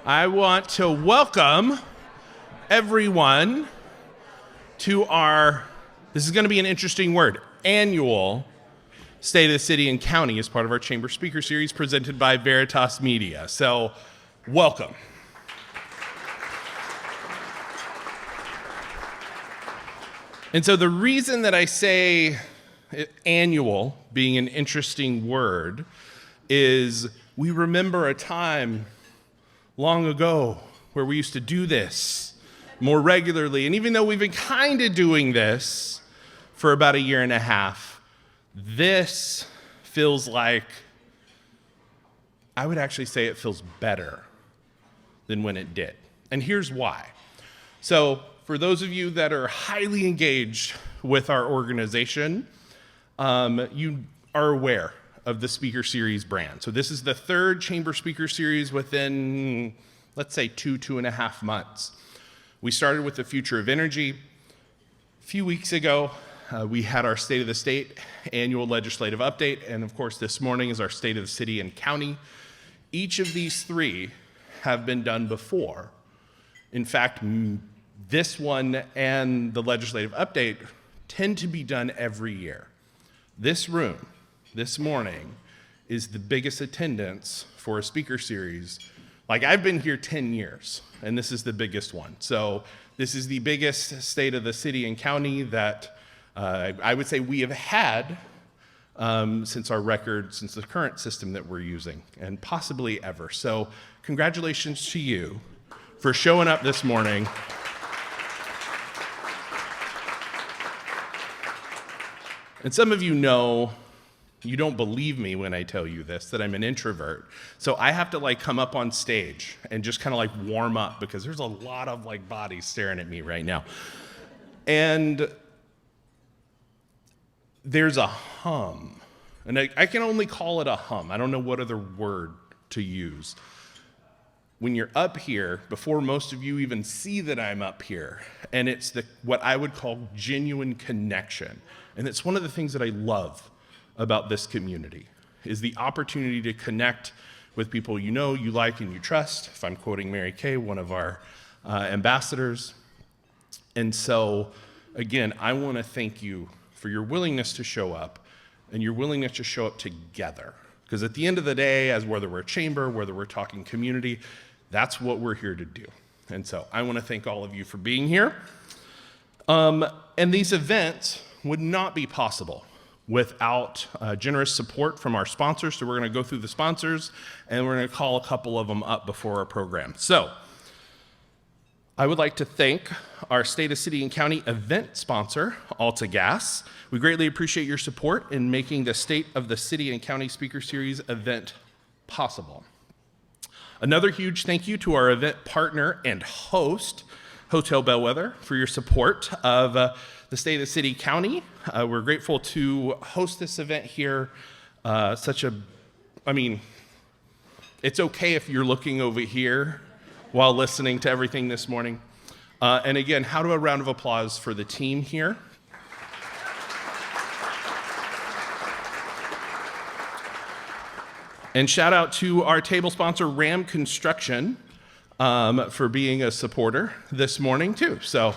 I want to welcome everyone to this is going to be an interesting word, annual State of the City and County as part of our Chamber Speaker Series presented by Veritas Media. So, welcome. And so the reason that I say annual being an interesting word is we remember a time long ago where we used to do this more regularly. And even though we've been kind of doing this for about a year and a half, this feels like, I would actually say it feels better than when it did. And here's why. So for those of you that are highly engaged with our organization, you are aware of the Speaker Series brand. So this is the third Chamber Speaker Series within, let's say, 2.5 months. We started with the future of energy. A few weeks ago, we had our State of the State annual legislative update, and of course this morning is our State of the City and County. Each of these three have been done before. In fact, this one and the legislative update tend to be done every year. This room, this morning, is the biggest attendance for a speaker series. Like, I've been here 10 years, and this is the biggest one. So this is the biggest State of the City and County that I would say we have had since the current system that we're using, and possibly ever. So congratulations to you for showing up this morning. And some of you know, you don't believe me when I tell you this, that I'm an introvert. So I have to come up on stage and just kind of warm up because there's a lot of bodies staring at me right now. And there's a hum. And I can only call it a hum. I don't know what other word to use. When you're up here, before most of you even see that I'm up here, and it's what I would call genuine connection. And it's one of the things that I love about this community, is the opportunity to connect with people you know, you like, and you trust. If I'm quoting Mary Kay, one of our ambassadors. And so, again, I want to thank you for your willingness to show up, and your willingness to show up together. Because at the end of the day, as whether we're a chamber, whether we're talking community, that's what we're here to do. And so I want to thank all of you for being here. And these events would not be possible without generous support from our sponsors. So we're going to go through the sponsors, and we're going to call a couple of them up before our program. So I would like to thank our State of City and County event sponsor, Alta Gas. We greatly appreciate your support in making the State of the City and County Speaker Series event possible. Another huge thank you to our event partner and host, Hotel Bellwether, for your support of the State of the City County. We're grateful to host this event here. It's okay if you're looking over here while listening to everything this morning. And again, how do a round of applause for the team here? And shout out to our table sponsor, Ram Construction, for being a supporter this morning too. So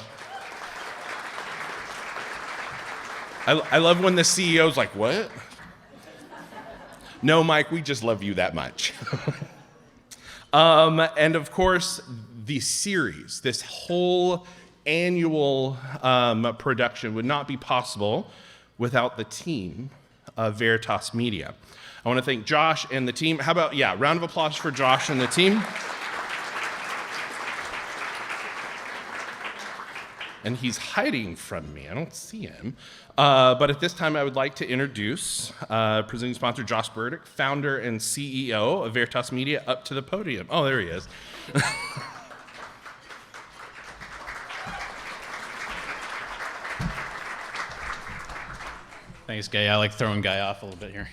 I love when the CEO's like, what? No, Mike, we just love you that much. And of course, the series, this whole annual production would not be possible without the team of Veritas Media. I want to thank Josh and the team. How about, round of applause for Josh and the team. And he's hiding from me. I don't see him. But at this time, I would like to introduce presenting sponsor Josh Burdick, founder and CEO of Veritas Media, up to the podium. Oh, there he is. Thanks, Guy. I like throwing Guy off a little bit here.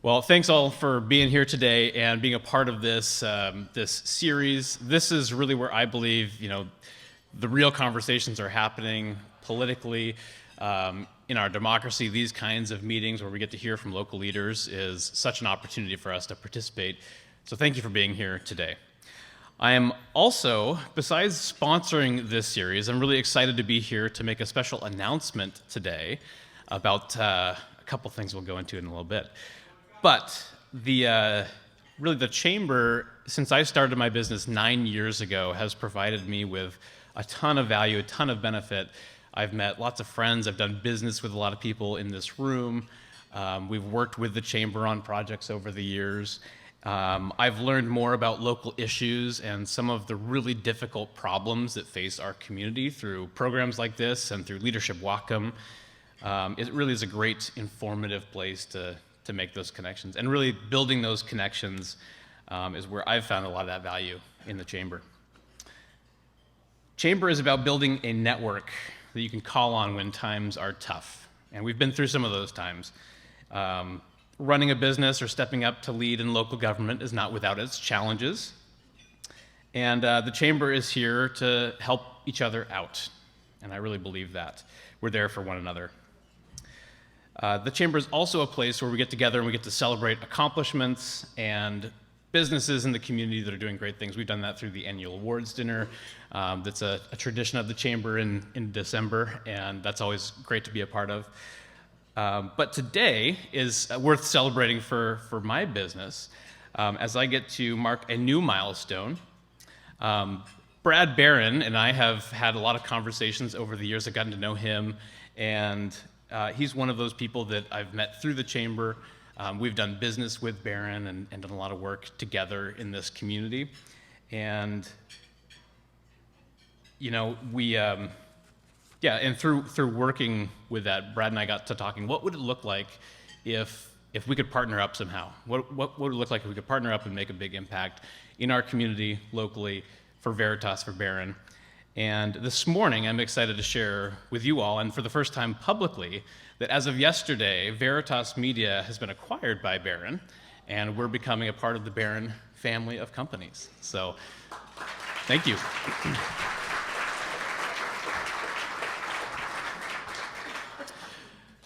Well, thanks all for being here today and being a part of this this series. This is really where I believe, the real conversations are happening politically. In our democracy, these kinds of meetings where we get to hear from local leaders is such an opportunity for us to participate So thank you for being here today. I am also, besides sponsoring this series, I'm really excited to be here to make a special announcement today about a couple things we'll go into in a little bit. But really the Chamber, since I started my business 9 years ago, has provided me with a ton of value, a ton of benefit. I've met lots of friends. I've done business with a lot of people in this room. We've worked with the Chamber on projects over the years. I've learned more about local issues and some of the really difficult problems that face our community through programs like this and through Leadership Whatcom. It really is a great informative place to make those connections. And really building those connections is where I've found a lot of that value in the Chamber. Chamber is about building a network that you can call on when times are tough. And we've been through some of those times. Running a business or stepping up to lead in local government is not without its challenges. And the Chamber is here to help each other out. And I really believe that. We're there for one another. The Chamber is also a place where we get together and we get to celebrate accomplishments and businesses in the community that are doing great things. We've done that through the annual awards dinner. That's a tradition of the Chamber in December, and that's always great to be a part of. But today is worth celebrating for my business as I get to mark a new milestone. Brad Barron and I have had a lot of conversations over the years. I've gotten to know him, and he's one of those people that I've met through the Chamber. We've done business with Barron and done a lot of work together in this community. And, you know, and through working with that, Brad and I got to talking, what would it look like if we could partner up somehow? What would it look like if we could partner up and make a big impact in our community, locally, for Veritas, for Barron? And this morning, I'm excited to share with you all, and for the first time publicly, that as of yesterday, Veritas Media has been acquired by Barron, and we're becoming a part of the Barron family of companies. So, thank you.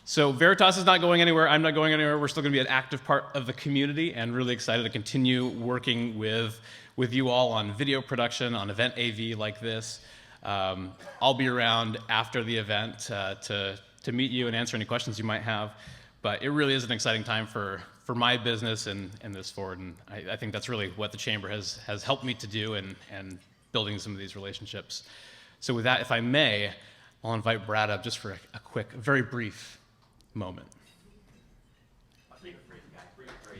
So Veritas is not going anywhere. I'm not going anywhere. We're still going to be an active part of the community, and really excited to continue working with you all on video production, on event AV like this. I'll be around after the event to meet you and answer any questions you might have. But it really is an exciting time for my business and this forward. And I think that's really what the Chamber has helped me to do and building some of these relationships. So with that, if I may, I'll invite Brad up just for a quick, very brief moment.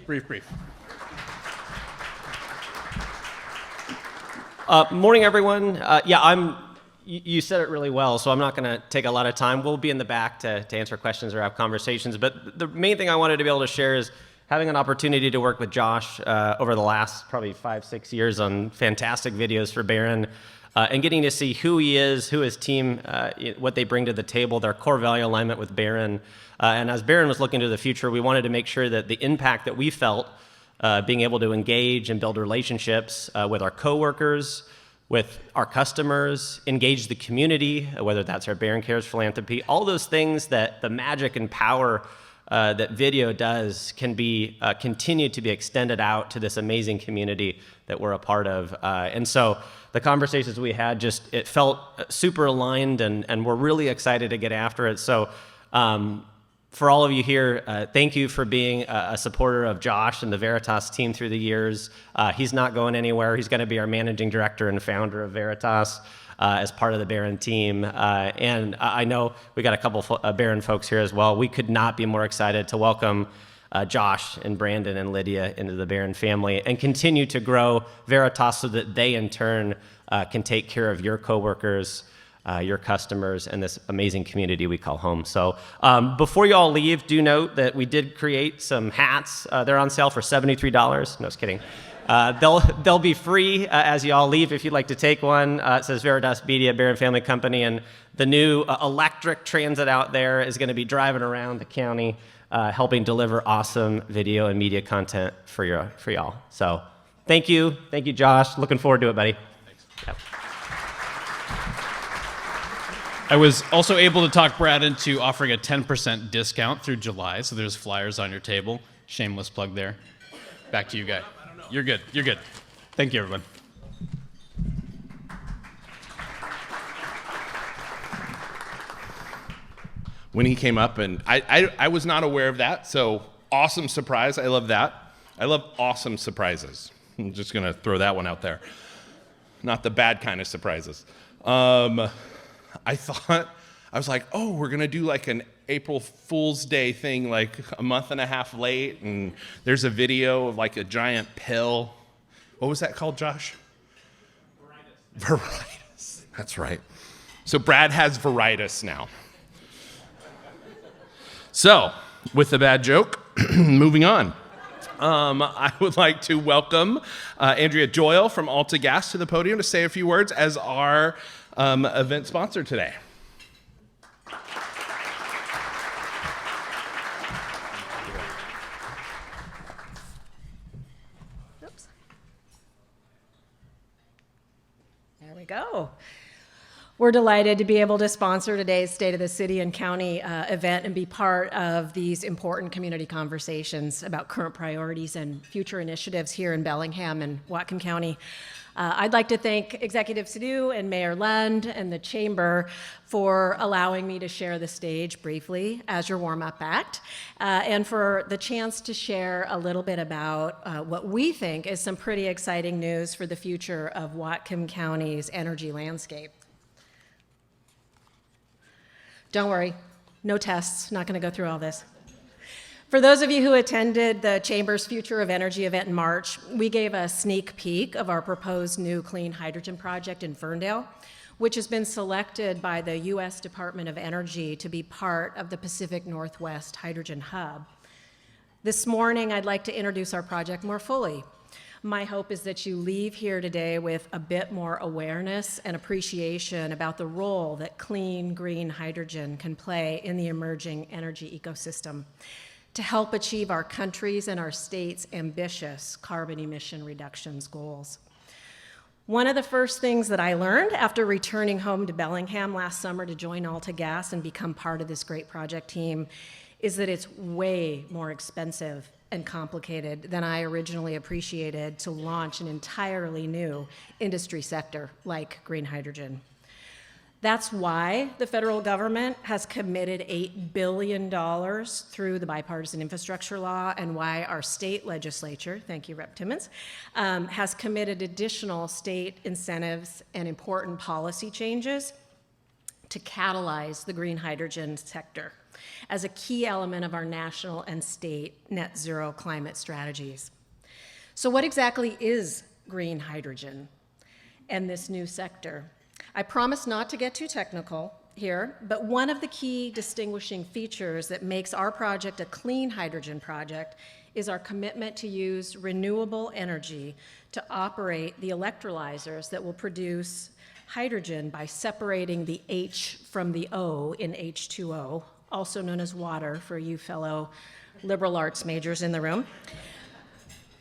Brief. Morning, everyone. You said it really well, so I'm not going to take a lot of time. We'll be in the back to answer questions or have conversations. But the main thing I wanted to be able to share is having an opportunity to work with Josh over the last probably 5-6 years on fantastic videos for Barron, and getting to see who he is, who his team, what they bring to the table, their core value alignment with Barron. And as Barron was looking to the future, we wanted to make sure that the impact that we felt being able to engage and build relationships with our coworkers, with our customers, engage the community, whether that's our Barron Cares philanthropy, all those things that the magic and power that video does can be continued to be extended out to this amazing community that we're a part of. And so the conversations we had it felt super aligned, and we're really excited to get after it. So for all of you here, thank you for being a supporter of Josh and the Veritas team through the years. He's not going anywhere. He's going to be our managing director and founder of Veritas as part of the Barron team. And I know we got a couple Barron folks here as well. We could not be more excited to welcome Josh and Brandon and Lydia into the Barron family and continue to grow Veritas so that they in turn can take care of your coworkers, your customers, and this amazing community we call home. So before you all leave, do note that we did create some hats. They're on sale for $73. No, just kidding. They'll be free as you all leave if you'd like to take one. It says Veritas Media, Barron Family Company, and the new electric transit out there is going to be driving around the county, helping deliver awesome video and media content for y'all. So thank you, Josh. Looking forward to it, buddy. Thanks. Yep. I was also able to talk Brad into offering a 10% discount through July, so there's flyers on your table. Shameless plug there. Back to you, guy. I don't know. you're good. You're good. Thank you, everyone. When he came up, and I was not aware of that, so awesome surprise. I love that. I love awesome surprises. I'm just going to throw that one out there. Not the bad kind of surprises. I was like, oh, we're going to do like an April Fool's Day thing like a month and a half late, and there's a video of like a giant pill. What was that called, Josh? Veritas. That's right. So Brad has Veritas now. So, with the bad joke, moving on. I would like to welcome Andrea Doyle from Alta Gas to the podium to say a few words as our event sponsor today. Oops. There we go. We're delighted to be able to sponsor today's State of the City and County event and be part of these important community conversations about current priorities and future initiatives here in Bellingham and Whatcom County. I'd like to thank Executive Sidhu and Mayor Lund and the Chamber for allowing me to share the stage briefly as your warm-up act, and for the chance to share a little bit about what we think is some pretty exciting news for the future of Whatcom County's energy landscape. Don't worry, no tests, not going to go through all this. For those of you who attended the Chamber's Future of Energy event in March, we gave a sneak peek of our proposed new clean hydrogen project in Ferndale, which has been selected by the U.S. Department of Energy to be part of the Pacific Northwest Hydrogen Hub. This morning, I'd like to introduce our project more fully. My hope is that you leave here today with a bit more awareness and appreciation about the role that clean, green hydrogen can play in the emerging energy ecosystem to help achieve our country's and our state's ambitious carbon emission reductions goals. One of the first things that I learned after returning home to Bellingham last summer to join Alta Gas and become part of this great project team is that it's way more expensive and complicated than I originally appreciated to launch an entirely new industry sector like green hydrogen. That's why the federal government has committed $8 billion through the bipartisan infrastructure law, and why our state legislature, thank you, Rep. Timmons, has committed additional state incentives and important policy changes to catalyze the green hydrogen sector as a key element of our national and state net zero climate strategies. So what exactly is green hydrogen and this new sector? I promise not to get too technical here, but one of the key distinguishing features that makes our project a clean hydrogen project is our commitment to use renewable energy to operate the electrolyzers that will produce hydrogen by separating the H from the O in H2O, also known as water for you fellow liberal arts majors in the room.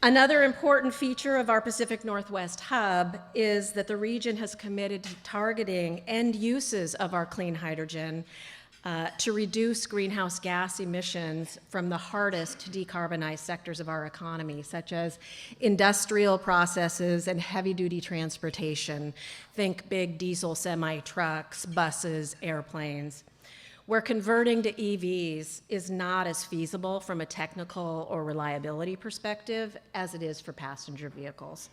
Another important feature of our Pacific Northwest Hub is that the region has committed to targeting end uses of our clean hydrogen to reduce greenhouse gas emissions from the hardest to decarbonize sectors of our economy, such as industrial processes and heavy-duty transportation. Think big diesel semi-trucks, buses, airplanes, where converting to EVs is not as feasible from a technical or reliability perspective as it is for passenger vehicles.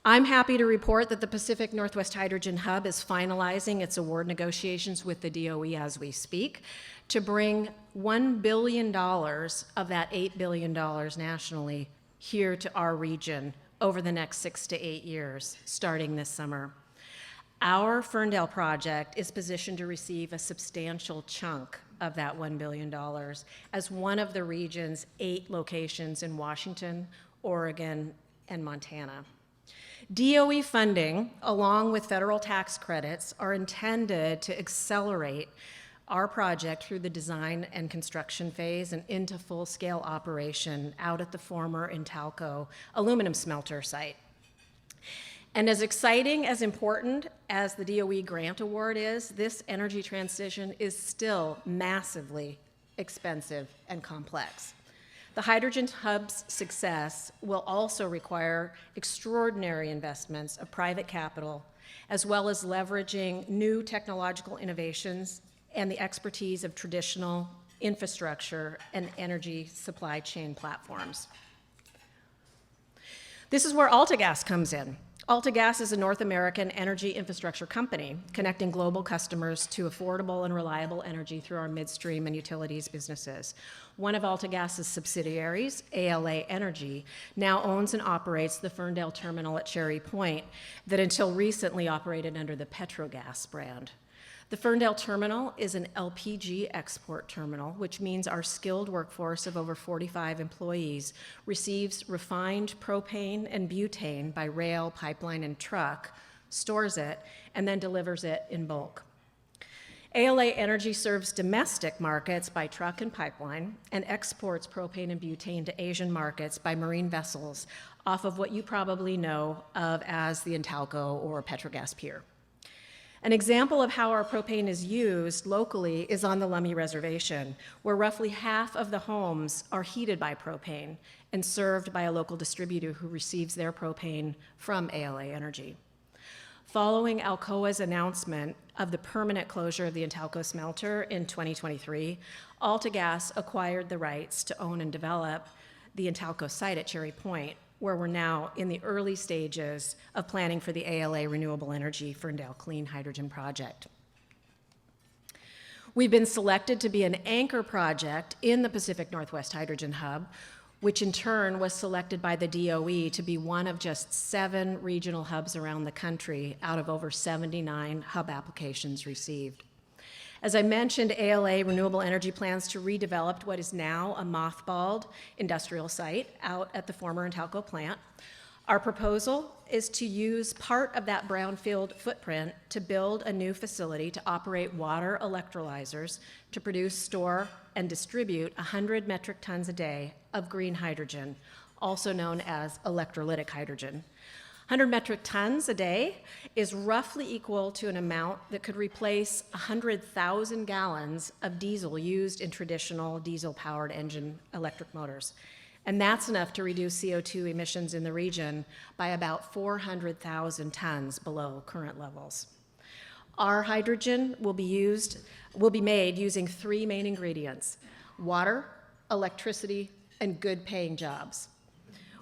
I'm happy to report that the Pacific Northwest Hydrogen Hub is finalizing its award negotiations with the DOE as we speak to bring $1 billion of that $8 billion nationally here to our region over the next 6 to 8 years, starting this summer. Our Ferndale project is positioned to receive a substantial chunk of that $1 billion as one of the region's 8 locations in Washington, Oregon, and Montana. DOE funding, along with federal tax credits, are intended to accelerate our project through the design and construction phase and into full-scale operation out at the former Intalco aluminum smelter site. And as exciting, as important as the DOE grant award is, this energy transition is still massively expensive and complex. The hydrogen hub's success will also require extraordinary investments of private capital, as well as leveraging new technological innovations and the expertise of traditional infrastructure and energy supply chain platforms. This is where AltaGas comes in. AltaGas is a North American energy infrastructure company connecting global customers to affordable and reliable energy through our midstream and utilities businesses. One of AltaGas's subsidiaries, ALA Energy, now owns and operates the Ferndale terminal at Cherry Point that until recently operated under the Petrogas brand. The Ferndale terminal is an LPG export terminal, which means our skilled workforce of over 45 employees receives refined propane and butane by rail, pipeline, and truck, stores it, and then delivers it in bulk. ALA Energy serves domestic markets by truck and pipeline and exports propane and butane to Asian markets by marine vessels off of what you probably know of as the Intalco or Petrogas Pier. An example of how our propane is used locally is on the Lummi Reservation, where roughly half of the homes are heated by propane and served by a local distributor who receives their propane from ALA Energy. Following Alcoa's announcement of the permanent closure of the Intalco smelter in 2023, AltaGas acquired the rights to own and develop the Intalco site at Cherry Point, where we're now in the early stages of planning for the ALA Renewable Energy Ferndale Clean Hydrogen Project. We've been selected to be an anchor project in the Pacific Northwest Hydrogen Hub, which in turn was selected by the DOE to be one of just 7 regional hubs around the country out of over 79 hub applications received. As I mentioned, ALA Renewable Energy plans to redevelop what is now a mothballed industrial site out at the former Intalco plant. Our proposal is to use part of that brownfield footprint to build a new facility to operate water electrolyzers to produce, store, and distribute 100 metric tons a day of green hydrogen, also known as electrolytic hydrogen. 100 metric tons a day is roughly equal to an amount that could replace 100,000 gallons of diesel used in traditional diesel-powered engine electric motors. And that's enough to reduce CO2 emissions in the region by about 400,000 tons below current levels. Our hydrogen will be made using 3 main ingredients: water, electricity, and good-paying jobs.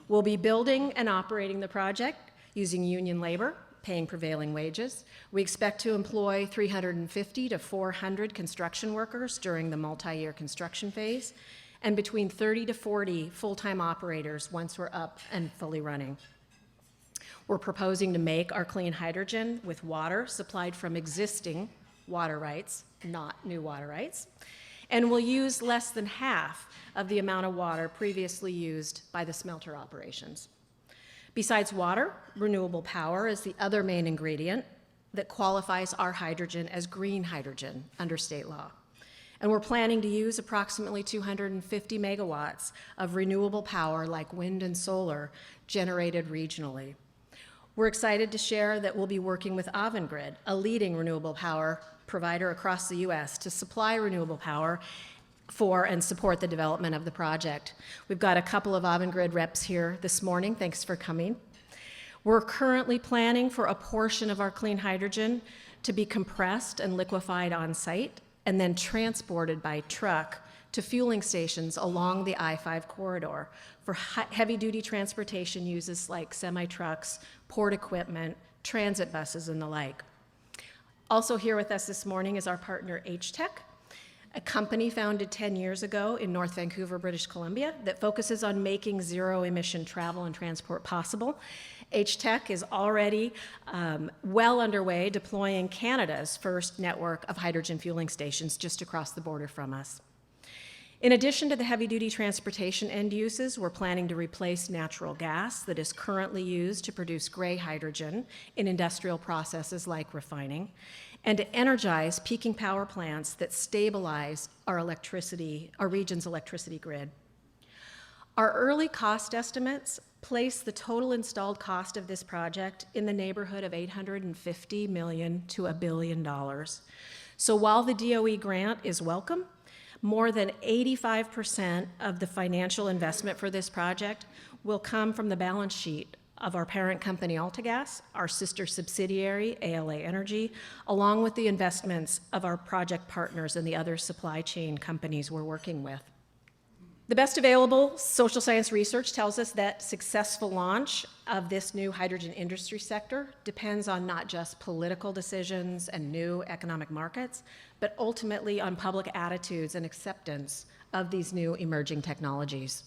We'll be building and operating the project using union labor, paying prevailing wages. We expect to employ 350 to 400 construction workers during the multi-year construction phase, and between 30 to 40 full-time operators once we're up and fully running. We're proposing to make our clean hydrogen with water supplied from existing water rights, not new water rights, and we'll use less than half of the amount of water previously used by the smelter operations. Besides water, renewable power is the other main ingredient that qualifies our hydrogen as green hydrogen under state law. And we're planning to use approximately 250 megawatts of renewable power like wind and solar generated regionally. We're excited to share that we'll be working with Avangrid, a leading renewable power provider across the US, to supply renewable power for and support the development of the project. We've got a couple of Avangrid reps here this morning. Thanks for coming. We're currently planning for a portion of our clean hydrogen to be compressed and liquefied on site and then transported by truck to fueling stations along the I-5 corridor for heavy-duty transportation uses like semi-trucks, port equipment, transit buses, and the like. Also here with us this morning is our partner H-Tech, a company founded 10 years ago in North Vancouver, British Columbia, that focuses on making zero-emission travel and transport possible. H-Tech is already well underway deploying Canada's first network of hydrogen fueling stations just across the border from us. In addition to the heavy-duty transportation end uses, we're planning to replace natural gas that is currently used to produce gray hydrogen in industrial processes like refining, and to energize peaking power plants that stabilize our region's electricity grid. Our early cost estimates place the total installed cost of this project in the neighborhood of $850 million to $1 billion. So while the DOE grant is welcome, More than 85% of the financial investment for this project will come from the balance sheet of our parent company AltaGas, our sister subsidiary ALA Energy, along with the investments of our project partners and the other supply chain companies we're working with. The best available social science research tells us that successful launch of this new hydrogen industry sector depends on not just political decisions and new economic markets, but ultimately on public attitudes and acceptance of these new emerging technologies.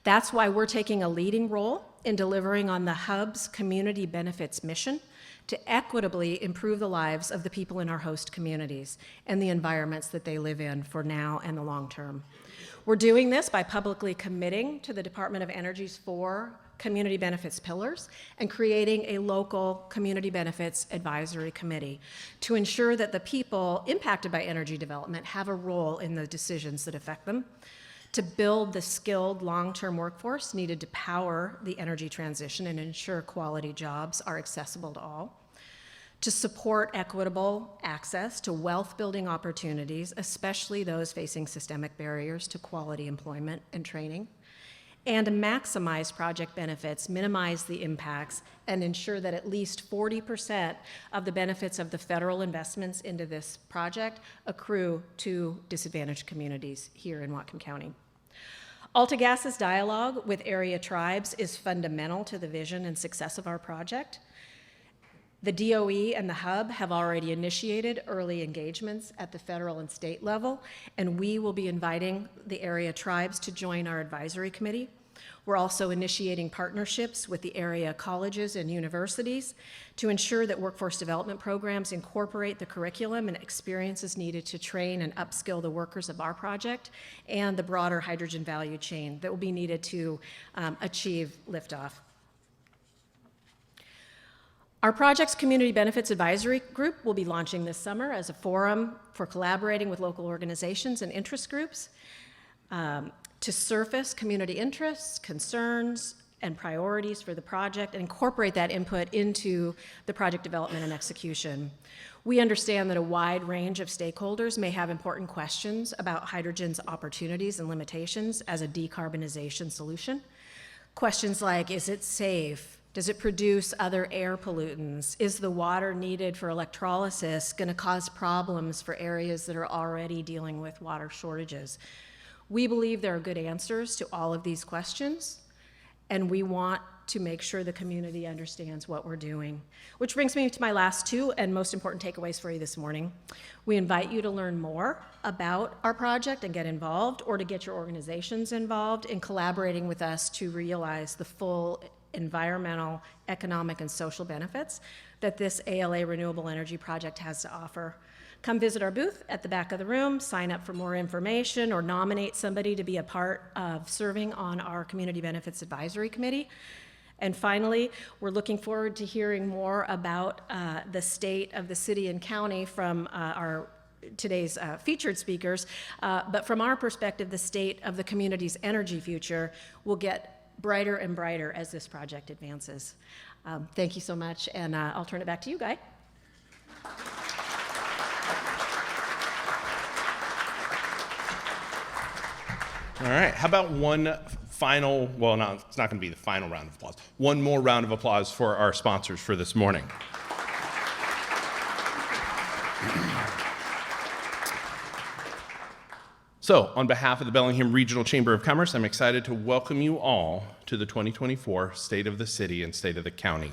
That's why we're taking a leading role in delivering on the Hub's community benefits mission to equitably improve the lives of the people in our host communities and the environments that they live in for now and the long term. We're doing this by publicly committing to the Department of Energy's 4 community benefits pillars and creating a local community benefits advisory committee to ensure that the people impacted by energy development have a role in the decisions that affect them, to build the skilled long-term workforce needed to power the energy transition and ensure quality jobs are accessible to all, to support equitable access to wealth-building opportunities, especially those facing systemic barriers to quality employment and training, and to maximize project benefits, minimize the impacts, and ensure that at least 40% of the benefits of the federal investments into this project accrue to disadvantaged communities here in Whatcom County. AltaGas's dialogue with area tribes is fundamental to the vision and success of our project. The DOE and the Hub have already initiated early engagements at the federal and state level, and we will be inviting the area tribes to join our advisory committee. We're also initiating partnerships with the area colleges and universities to ensure that workforce development programs incorporate the curriculum and experiences needed to train and upskill the workers of our project and the broader hydrogen value chain that will be needed to achieve liftoff. Our project's Community Benefits Advisory Group will be launching this summer as a forum for collaborating with local organizations and interest groups to surface community interests, concerns, and priorities for the project and incorporate that input into the project development and execution. We understand that a wide range of stakeholders may have important questions about hydrogen's opportunities and limitations as a decarbonization solution. Questions like, is it safe? Does it produce other air pollutants? Is the water needed for electrolysis going to cause problems for areas that are already dealing with water shortages? We believe there are good answers to all of these questions, and we want to make sure the community understands what we're doing. Which brings me to my last 2 and most important takeaways for you this morning. We invite you to learn more about our project and get involved, or to get your organizations involved in collaborating with us to realize the full environmental, economic, and social benefits that this ALA renewable energy project has to offer. Come visit our booth at the back of the room, sign up for more information, or nominate somebody to be a part of serving on our Community Benefits Advisory Committee. And finally, we're looking forward to hearing more about the state of the city and county from our today's featured speakers. But from our perspective, the state of the community's energy future will get brighter and brighter as this project advances. Thank you so much, and I'll turn it back to you, Guy. All right, how about one final, well, no, it's not going to be the final round of applause. One more round of applause for our sponsors for this morning. So, on behalf of the Bellingham Regional Chamber of Commerce, I'm excited to welcome you all to the 2024 State of the City and State of the County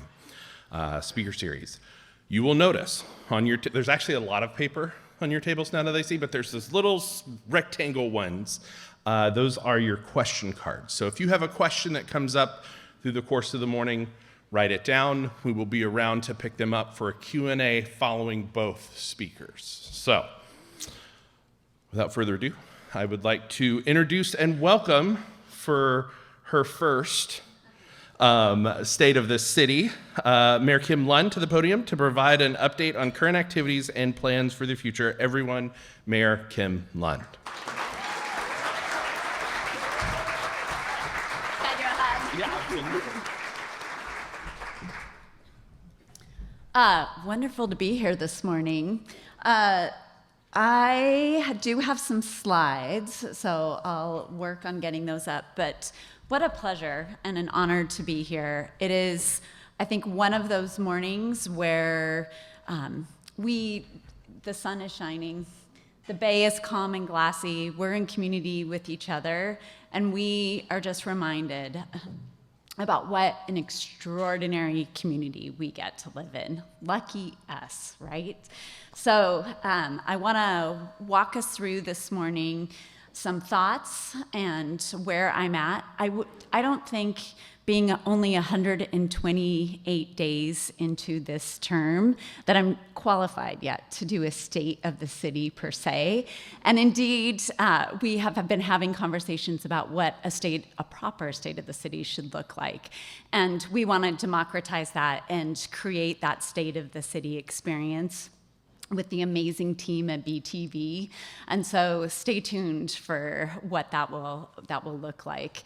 Speaker Series. You will notice on your, there's actually a lot of paper on your tables now that I see, but there's those little rectangle ones. Those are your question cards. So if you have a question that comes up through the course of the morning, write it down. We will be around to pick them up for a Q&A following both speakers. So, without further ado, I would like to introduce and welcome for her first State of the City, Mayor Kim Lund to the podium to provide an update on current activities and plans for the future. Everyone, Mayor Kim Lund. Wonderful to be here this morning. I do have some slides, so I'll work on getting those up. But what a pleasure and an honor to be here. It is, I think, one of those mornings where the sun is shining, the bay is calm and glassy, we're in community with each other, and we are just reminded about what an extraordinary community we get to live in. Lucky us, right? So I want to walk us through this morning some thoughts and where I'm at. I don't think being only 128 days into this term that I'm qualified yet to do a state of the city per se. And indeed, we have been having conversations about what a proper state of the city should look like. And we want to democratize that and create that state of the city experience with the amazing team at BTV. And so stay tuned for what that will look like.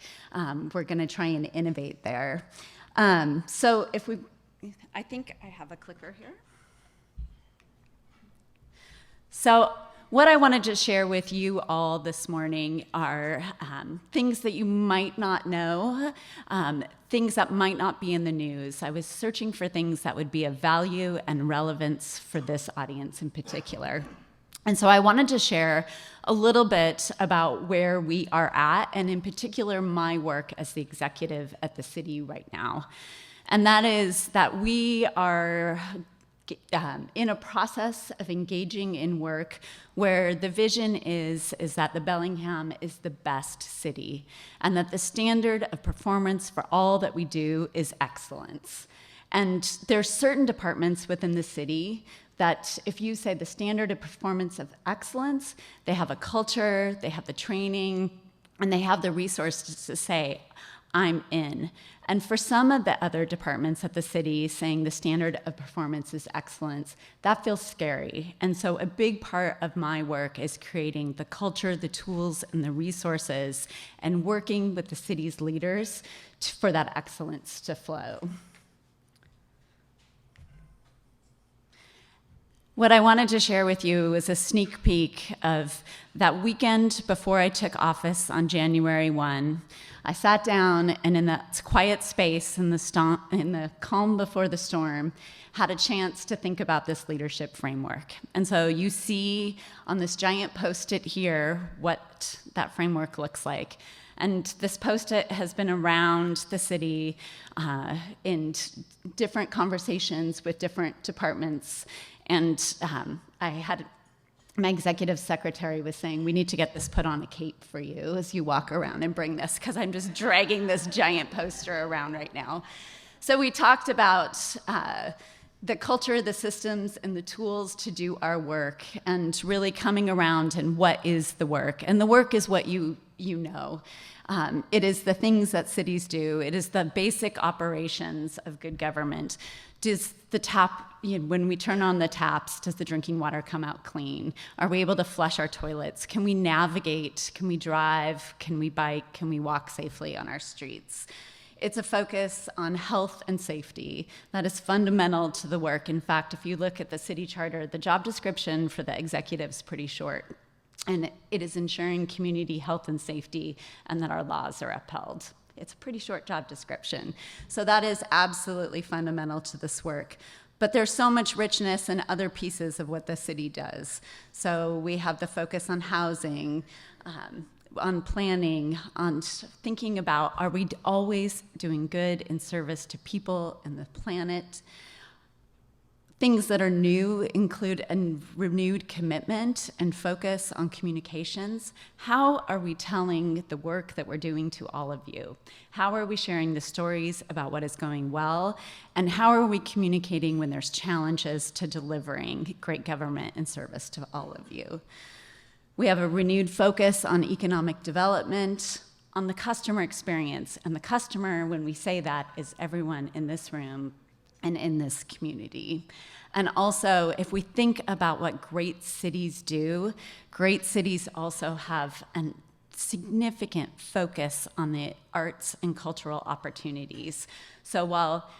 We're going to try and innovate there. So I think I have a clicker here. So what I wanted to share with you all this morning are things that you might not know, things that might not be in the news. I was searching for things that would be of value and relevance for this audience in particular. And so I wanted to share a little bit about where we are at, and in particular, my work as the executive at the city right now. And that is that we are in a process of engaging in work where the vision is that the Bellingham is the best city, and that the standard of performance for all that we do is excellence. And there's certain departments within the city that if you say the standard of performance of excellence, they have a culture, they have the training, and they have the resources to say, I'm in. And for some of the other departments at the city saying the standard of performance is excellence, that feels scary. And so a big part of my work is creating the culture, the tools, and the resources, and working with the city's leaders for that excellence to flow. What I wanted to share with you is a sneak peek of that weekend before I took office on January 1. I sat down and in that quiet space in the calm before the storm, had a chance to think about this leadership framework. And so you see on this giant Post-it here what that framework looks like. And this Post-it has been around the city in different conversations with different departments. And my executive secretary was saying, we need to get this put on a cape for you as you walk around and bring this, because I'm just dragging this giant poster around right now. So we talked about the culture, the systems, and the tools to do our work, and really coming around and what is the work. And the work is what you know. It is the things that cities do. It is the basic operations of good government. Does the tap, when we turn on the taps, does the drinking water come out clean? Are we able to flush our toilets? Can we navigate? Can we drive? Can we bike? Can we walk safely on our streets? It's a focus on health and safety that is fundamental to the work. In fact, if you look at the city charter, the job description for the executive is pretty short. And it is ensuring community health and safety and that our laws are upheld. It's a pretty short job description. So that is absolutely fundamental to this work. But there's so much richness in other pieces of what the city does. So we have the focus on housing, on planning, on thinking about, are we always doing good in service to people and the planet? Things that are new include a renewed commitment and focus on communications. How are we telling the work that we're doing to all of you? How are we sharing the stories about what is going well? And how are we communicating when there's challenges to delivering great government and service to all of you? We have a renewed focus on economic development, on the customer experience. And the customer, when we say that, is everyone in this room and in this community. And also, if we think about what great cities do, great cities also have a significant focus on the arts and cultural opportunities. So while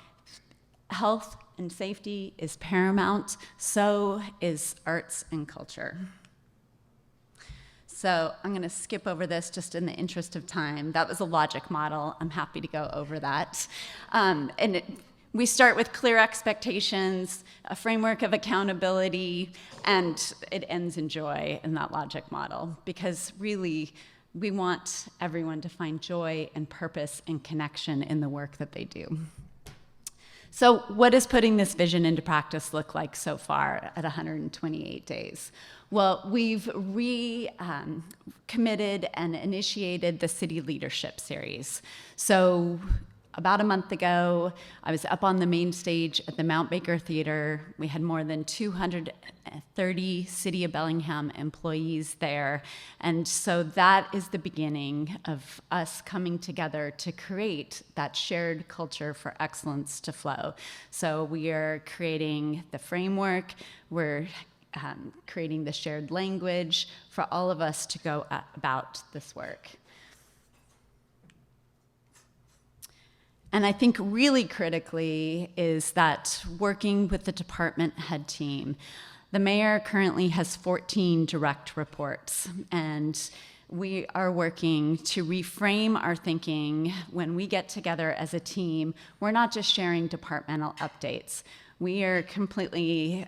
health and safety is paramount, so is arts and culture. So I'm going to skip over this just in the interest of time. That was a logic model. I'm happy to go over that. We start with clear expectations, a framework of accountability, and it ends in joy in that logic model, because really we want everyone to find joy and purpose and connection in the work that they do. So what does putting this vision into practice look like so far at 128 days? Well, we've committed and initiated the City Leadership Series. So about a month ago, I was up on the main stage at the Mount Baker Theater. We had more than 230 City of Bellingham employees there. And so that is the beginning of us coming together to create that shared culture for excellence to flow. So we are creating the framework, we're creating the shared language for all of us to go about this work. And I think really critically is that working with the department head team. The mayor currently has 14 direct reports, and we are working to reframe our thinking. When we get together as a team, we're not just sharing departmental updates. We are completely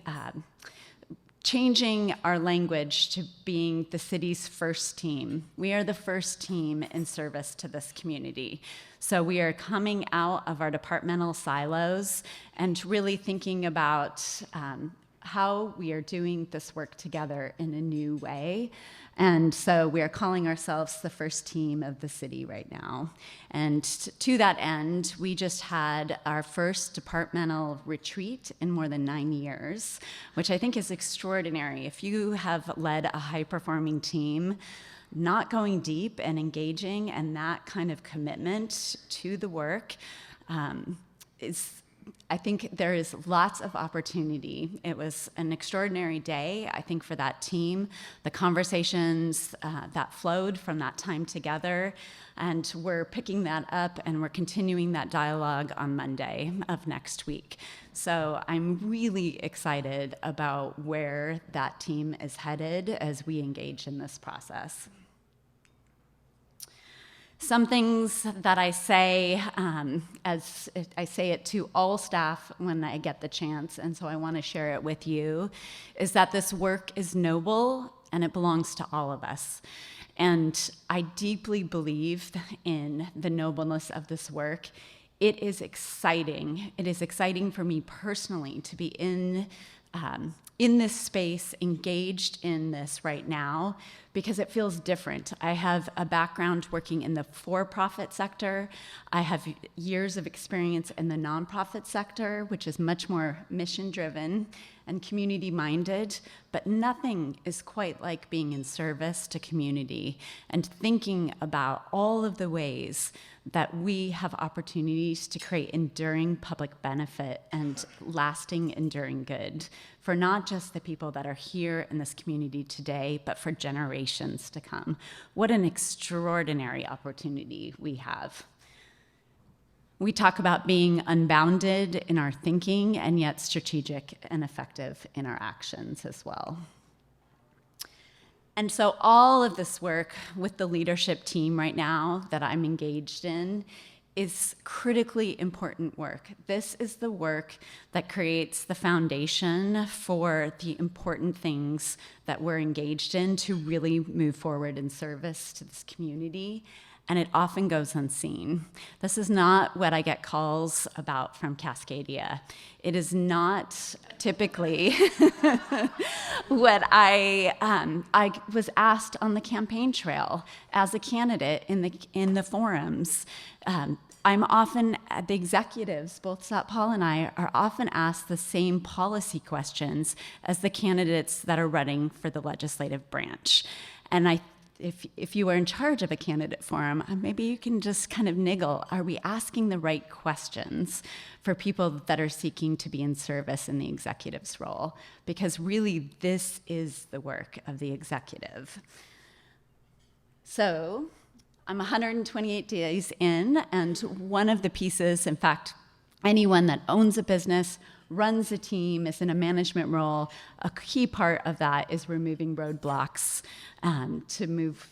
changing our language to being the city's first team. We are the first team in service to this community. So we are coming out of our departmental silos and really thinking about how we are doing this work together in a new way. And so we are calling ourselves the first team of the city right now. And to that end, we just had our first departmental retreat in more than 9 years, which I think is extraordinary. If you have led a high-performing team, not going deep and engaging and that kind of commitment to the work I think there is lots of opportunity. It was an extraordinary day, I think, for that team. The conversations that flowed from that time together, and we're picking that up and we're continuing that dialogue on Monday of next week. So I'm really excited about where that team is headed as we engage in this process. Some things that I say, as I say it to all staff when I get the chance, and so I want to share it with you, is that this work is noble and it belongs to all of us. And I deeply believe in the nobleness of this work. It is exciting. It is exciting for me personally to be in this space, engaged in this right now, because it feels different. I have a background working in the for-profit sector. I have years of experience in the nonprofit sector, which is much more mission-driven and community-minded, but nothing is quite like being in service to community and thinking about all of the ways that we have opportunities to create enduring public benefit and lasting, enduring good for not just the people that are here in this community today, but for generations to come. What an extraordinary opportunity we have. We talk about being unbounded in our thinking and yet strategic and effective in our actions as well. And so all of this work with the leadership team right now that I'm engaged in is critically important work. This is the work that creates the foundation for the important things that we're engaged in to really move forward in service to this community. And it often goes unseen. This is not what I get calls about from Cascadia. It is not typically what I was asked on the campaign trail as a candidate in the forums. I'm often, the executives, both Satpal and I, are often asked the same policy questions as the candidates that are running for the legislative branch. And if you are in charge of a candidate forum, maybe you can just kind of niggle, are we asking the right questions for people that are seeking to be in service in the executive's role? Because really, this is the work of the executive. So I'm 128 days in, and one of the pieces, in fact, anyone that owns a business, runs a team, is in a management role. A key part of that is removing roadblocks to move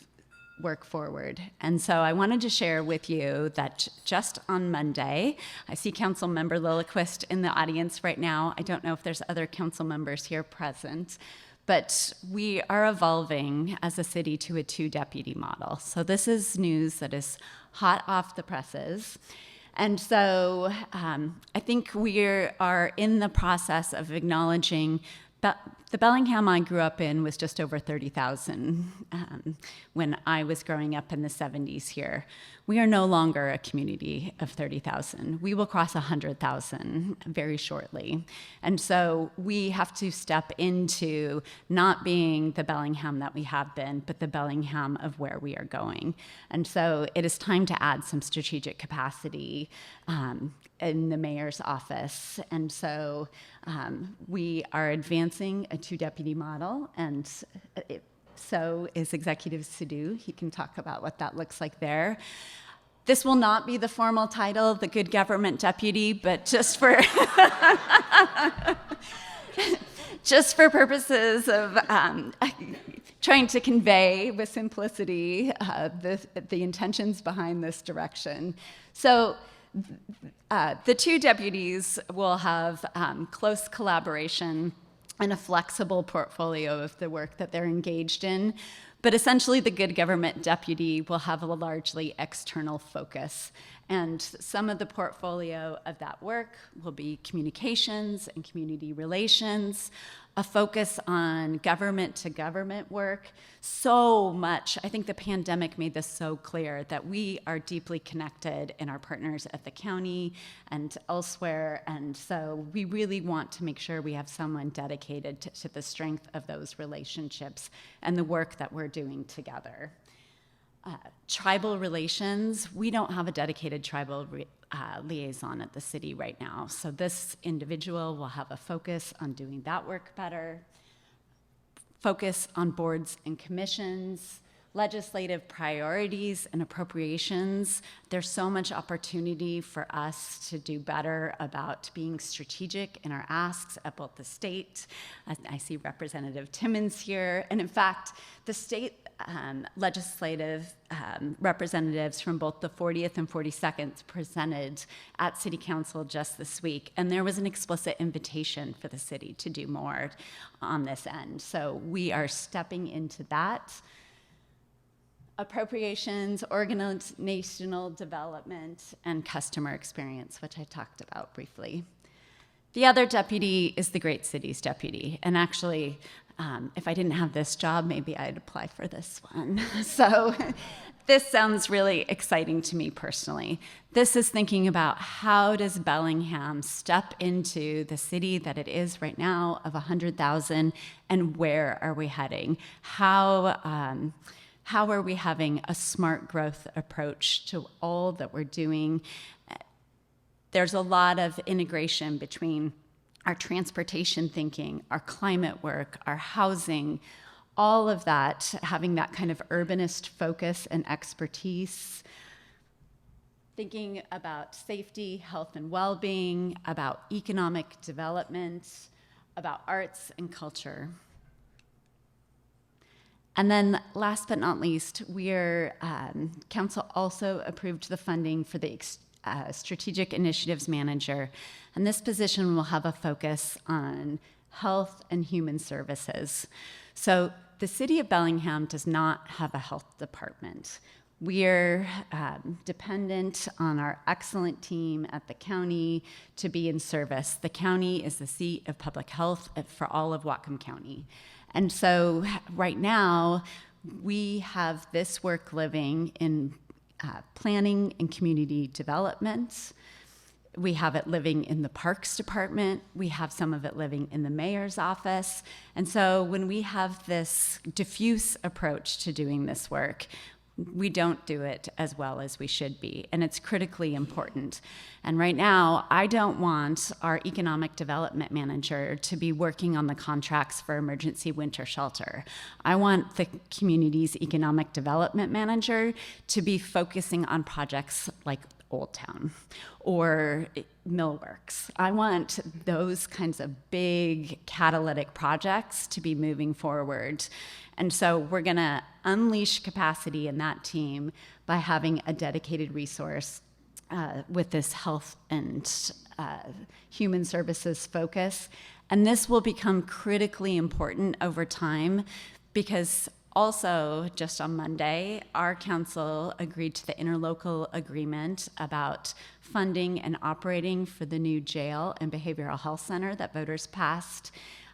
work forward. And so I wanted to share with you that just on Monday, I see Council Member Lilliquist in the audience right now. I don't know if there's other council members here present, but we are evolving as a city to a 2-deputy model. So this is news that is hot off the presses. And so I think we are in the process of acknowledging the Bellingham I grew up in was just over 30,000 when I was growing up in the 70s here. We are no longer a community of 30,000. We will cross 100,000 very shortly. And so we have to step into not being the Bellingham that we have been, but the Bellingham of where we are going. And so it is time to add some strategic capacity in the mayor's office. And so we are advancing a 2-deputy model, and so is Executive Sidhu. He can talk about what that looks like there. This will not be the formal title, the Good Government Deputy, but just for just for purposes of trying to convey with simplicity the intentions behind this direction. So the 2 deputies will have close collaboration and a flexible portfolio of the work that they're engaged in. But essentially, the Good Government Deputy will have a largely external focus. And some of the portfolio of that work will be communications and community relations, a focus on government-to-government work. So much, I think the pandemic made this so clear that we are deeply connected in our partners at the county and elsewhere. And so we really want to make sure we have someone dedicated to the strength of those relationships and the work that we're doing together. Tribal relations, we don't have a dedicated tribal liaison at the city right now. So this individual will have a focus on doing that work better, focus on boards and commissions, legislative priorities and appropriations. There's so much opportunity for us to do better about being strategic in our asks at both the state. I see Representative Timmons here. And in fact, the state legislative representatives from both the 40th and 42nd presented at City Council just this week, and there was an explicit invitation for the city to do more on this end. So we are stepping into that. Appropriations, organizational development, and customer experience, which I talked about briefly. The other deputy is the Great Cities Deputy, and actually, if I didn't have this job, maybe I'd apply for this one. So this sounds really exciting to me personally. This is thinking about how does Bellingham step into the city that it is right now of 100,000, and where are we heading? How are we having a smart growth approach to all that we're doing? There's a lot of integration between our transportation thinking, our climate work, our housing, all of that, having that kind of urbanist focus and expertise, thinking about safety, health and well-being, about economic development, about arts and culture. And then last but not least, council also approved the funding for the Strategic Initiatives Manager. And this position will have a focus on health and human services. So the city of Bellingham does not have a health department. We're dependent on our excellent team at the county to be in service. The county is the seat of public health for all of Whatcom County. And so right now, we have this work living in planning and community development. We have it living in the Parks Department. We have some of it living in the mayor's office. And so when we have this diffuse approach to doing this work, we don't do it as well as we should be, and it's critically important. And right now, I don't want our economic development manager to be working on the contracts for emergency winter shelter. I want the community's economic development manager to be focusing on projects like Old Town or Millworks. I want those kinds of big catalytic projects to be moving forward. And so we're going to unleash capacity in that team by having a dedicated resource with this health and human services focus. And this will become critically important over time because also, just on Monday, our council agreed to the interlocal agreement about funding and operating for the new jail and behavioral health center that voters passed.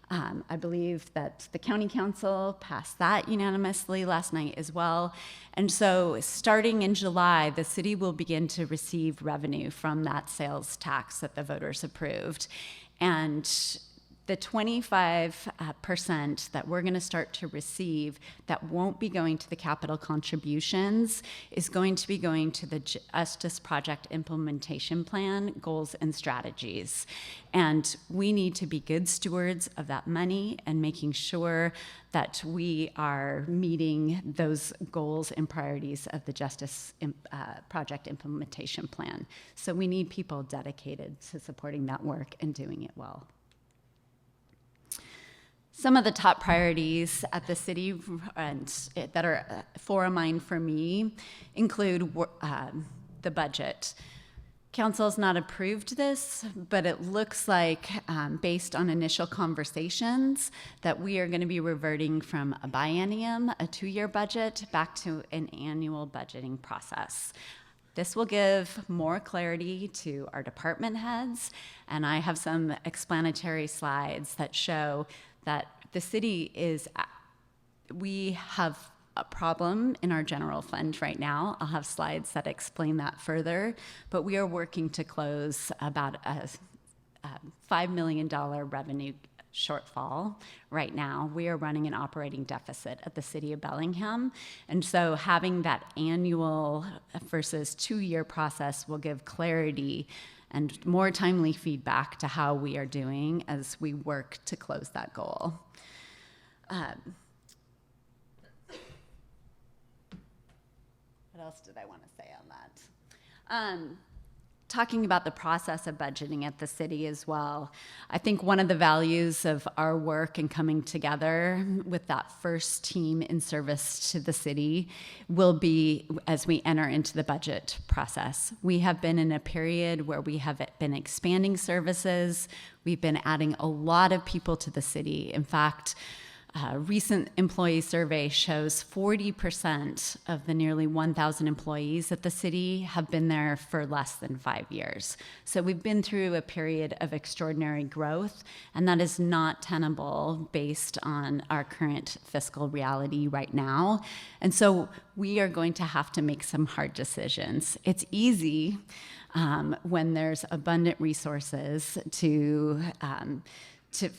I believe that the county council passed that unanimously last night as well. And so starting in July, the city will begin to receive revenue from that sales tax that the voters approved. And the 25% that we're going to start to receive that won't be going to the capital contributions is going to be going to the Justice Project Implementation Plan goals and strategies. And we need to be good stewards of that money and making sure that we are meeting those goals and priorities of the Justice Project Implementation Plan. So we need people dedicated to supporting that work and doing it well. Some of the top priorities at the city and that are fore of mind for me include the budget. Council's not approved this, but it looks like, based on initial conversations, that we are going to be reverting from a biennium, a 2-year budget, back to an annual budgeting process. This will give more clarity to our department heads, and I have some explanatory slides that show that the city we have a problem in our general fund right now. I'll have slides that explain that further, but we are working to close about a $5 million revenue shortfall right now. We are running an operating deficit at the city of Bellingham. And so having that annual versus 2-year process will give clarity and more timely feedback to how we are doing as we work to close that goal. What else did I want to say on that? Talking about the process of budgeting at the city as well. I think one of the values of our work and coming together with that first team in service to the city will be as we enter into the budget process. We have been in a period where we have been expanding services. We've been adding a lot of people to the city. In fact, a recent employee survey shows 40% of the nearly 1,000 employees at the city have been there for less than 5 years. So we've been through a period of extraordinary growth, and that is not tenable based on our current fiscal reality right now. And so we are going to have to make some hard decisions. It's easy when there's abundant resources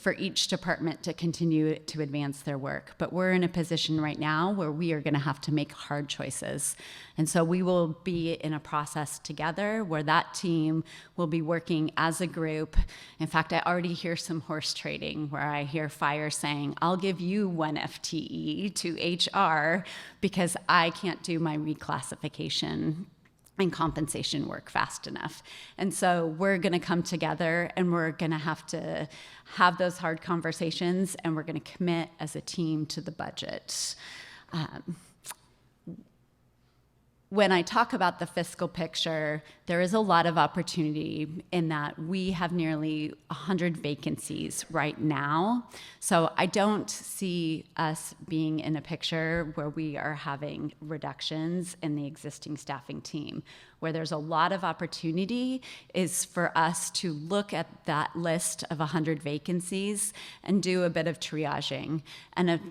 for each department to continue to advance their work. But we're in a position right now where we are going to have to make hard choices. And so we will be in a process together where that team will be working as a group. In fact, I already hear some horse trading where I hear Fire saying, I'll give you 1 FTE to HR because I can't do my reclassification and compensation work fast enough. And so we're going to come together and we're going to have those hard conversations, and we're going to commit as a team to the budget. When I talk about the fiscal picture, there is a lot of opportunity in that we have nearly 100 vacancies right now. So I don't see us being in a picture where we are having reductions in the existing staffing team. Where there's a lot of opportunity is for us to look at that list of 100 vacancies and do a bit of triaging and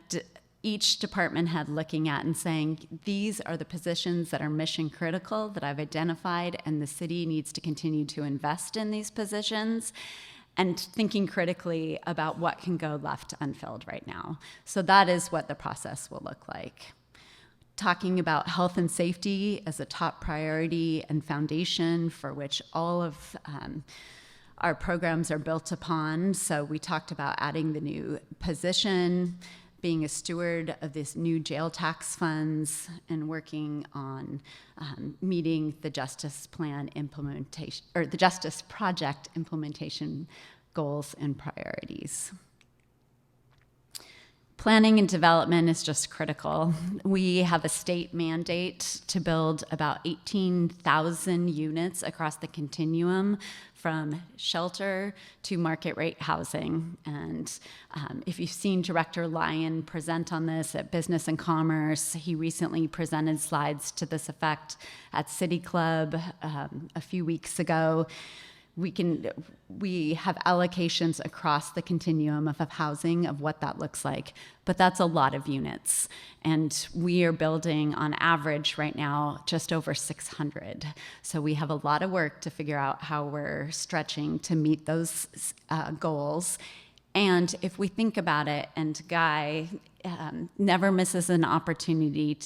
each department head looking at and saying, these are the positions that are mission critical that I've identified, and the city needs to continue to invest in these positions, and thinking critically about what can go left unfilled right now. So that is what the process will look like. Talking about health and safety as a top priority and foundation for which all of our programs are built upon. So we talked about adding the new position. being a steward of this new jail tax funds, and working on meeting the justice plan implementation, or the justice project implementation goals and priorities. Planning and development is just critical. We have a state mandate to build about 18,000 units across the continuum from shelter to market rate housing. And if you've seen Director Lyon present on this at Business and Commerce, he recently presented slides to this effect at City Club a few weeks ago. We have allocations across the continuum of housing of what that looks like, but that's a lot of units. And we are building on average right now just over 600. So we have a lot of work to figure out how we're stretching to meet those goals. And if we think about it, and Guy never misses an opportunity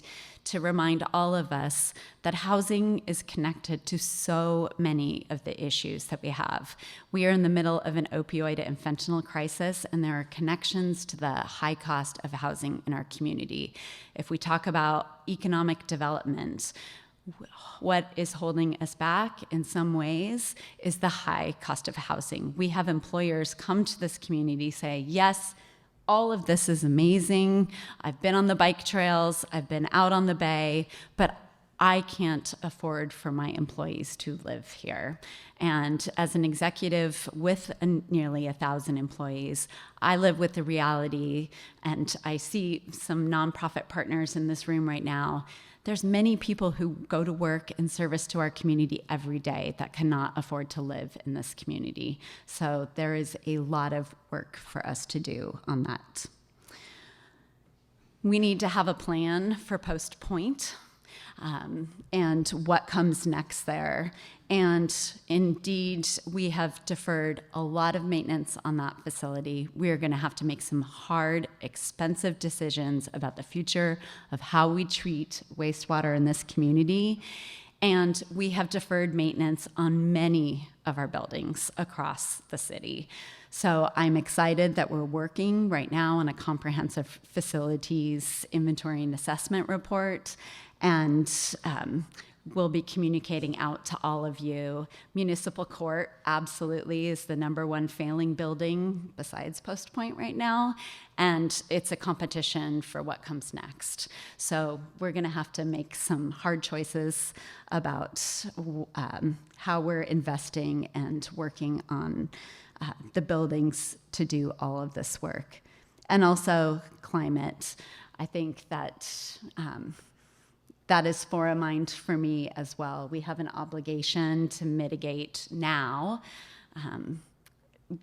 to remind all of us that housing is connected to so many of the issues that we have. We are in the middle of an opioid and fentanyl crisis, and there are connections to the high cost of housing in our community. If we talk about economic development, what is holding us back in some ways is the high cost of housing. We have employers come to this community say, yes, all of this is amazing. I've been on the bike trails, I've been out on the bay, but I can't afford for my employees to live here. And as an executive with nearly 1,000 employees, I live with the reality, and I see some nonprofit partners in this room right now. There's many people who go to work in service to our community every day that cannot afford to live in this community. So there is a lot of work for us to do on that. We need to have a plan for Post Point. And what comes next there. And indeed, we have deferred a lot of maintenance on that facility. We are going to have to make some hard, expensive decisions about the future of how we treat wastewater in this community. And we have deferred maintenance on many of our buildings across the city. So I'm excited that we're working right now on a comprehensive facilities inventory and assessment report, and we'll be communicating out to all of you. Municipal Court absolutely is the #1 failing building besides Post Point right now, and it's a competition for what comes next. So we're going to have to make some hard choices about how we're investing and working on the buildings to do all of this work. And also climate. I think that that is fore of mind for me as well. We have an obligation to mitigate now.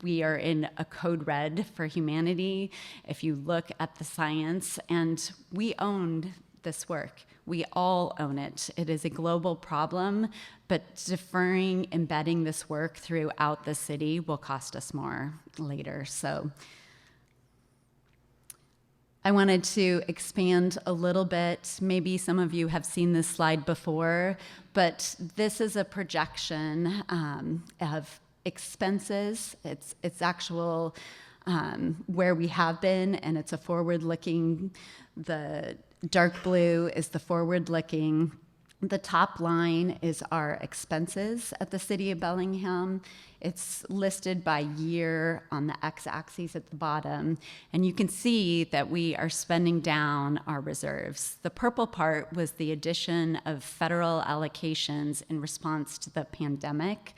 We are in a code red for humanity. If you look at the science, and we own this work. We all own it. It is a global problem, but deferring, embedding this work throughout the city will cost us more later. So I wanted to expand a little bit. Maybe some of you have seen this slide before, but this is a projection of expenses. It's actual where we have been, and it's a forward-looking. The dark blue is the forward-looking. The top line is our expenses at the City of Bellingham. It's listed by year on the x-axis at the bottom, and you can see that we are spending down our reserves. The purple part was the addition of federal allocations in response to the pandemic.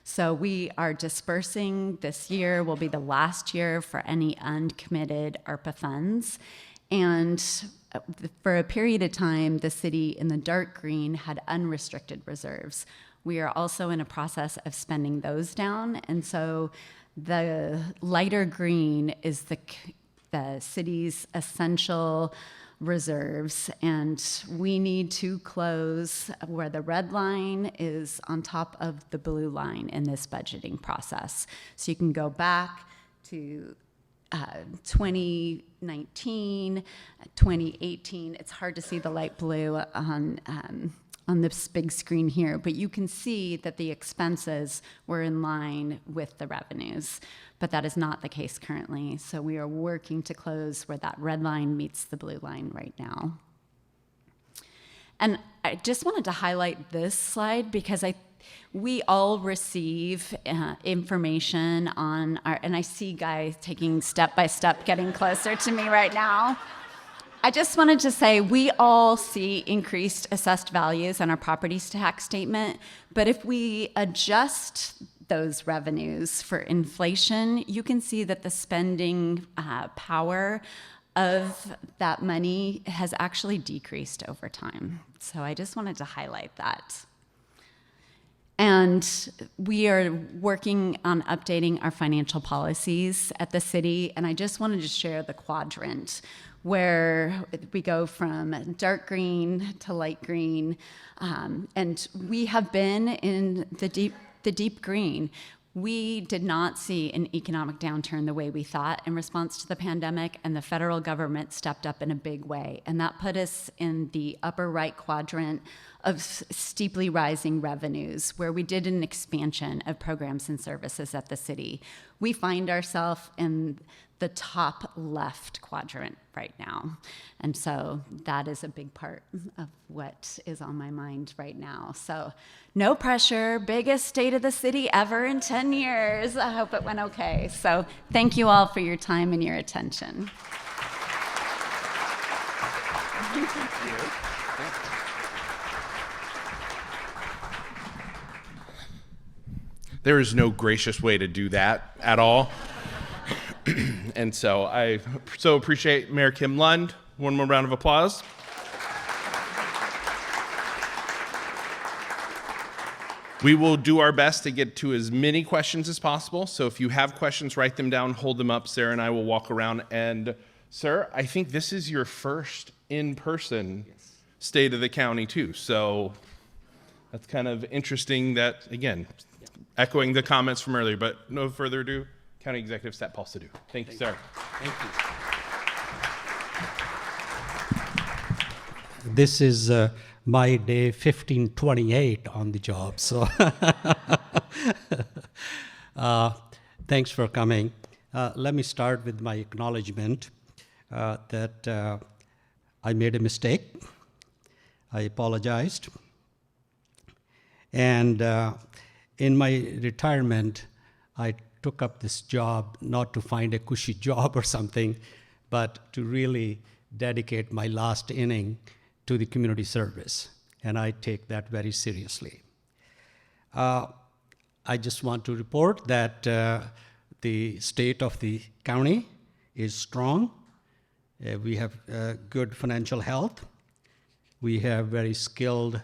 So we are dispersing. This year will be the last year for any uncommitted ARPA funds. And for a period of time, the city in the dark green had unrestricted reserves. We are also in a process of spending those down. And so the lighter green is the city's essential reserves. And we need to close where the red line is on top of the blue line in this budgeting process. So you can go back to 2019, 2018. It's hard to see the light blue on this big screen here, but you can see that the expenses were in line with the revenues, but that is not the case currently. So we are working to close where that red line meets the blue line right now. And I just wanted to highlight this slide because we all receive information on our, and I see Guy taking step by step, getting closer to me right now. I just wanted to say we all see increased assessed values on our property tax statement, but if we adjust those revenues for inflation, you can see that the spending power of that money has actually decreased over time. So I just wanted to highlight that. And we are working on updating our financial policies at the city, and I just wanted to share the quadrant where we go from dark green to light green, and we have been in the deep green. We did not see an economic downturn the way we thought in response to the pandemic, and the federal government stepped up in a big way. And that put us in the upper right quadrant of steeply rising revenues, where we did an expansion of programs and services at the city. We find ourselves in the top left quadrant right now. And so that is a big part of what is on my mind right now. So no pressure, biggest state of the city ever in 10 years. I hope it went okay. So thank you all for your time and your attention. There is no gracious way to do that at all. And so I so appreciate Mayor Kim Lund. One more round of applause. We will do our best to get to as many questions as possible. So if you have questions, write them down, hold them up. Sarah and I will walk around. And sir, I think this is your first in-person State of the County too. So that's kind of interesting that, again, echoing the comments from earlier, but no further ado, County Executive Satpal Sidhu. Thank you, sir. Thank you. This is my day 1528 on the job, so thanks for coming. Let me start with my acknowledgement that I made a mistake. I apologized. And in my retirement, I took up this job not to find a cushy job or something, but to really dedicate my last inning to the community service. And I take that very seriously. I just want to report that the state of the county is strong. We have good financial health. We have very skilled,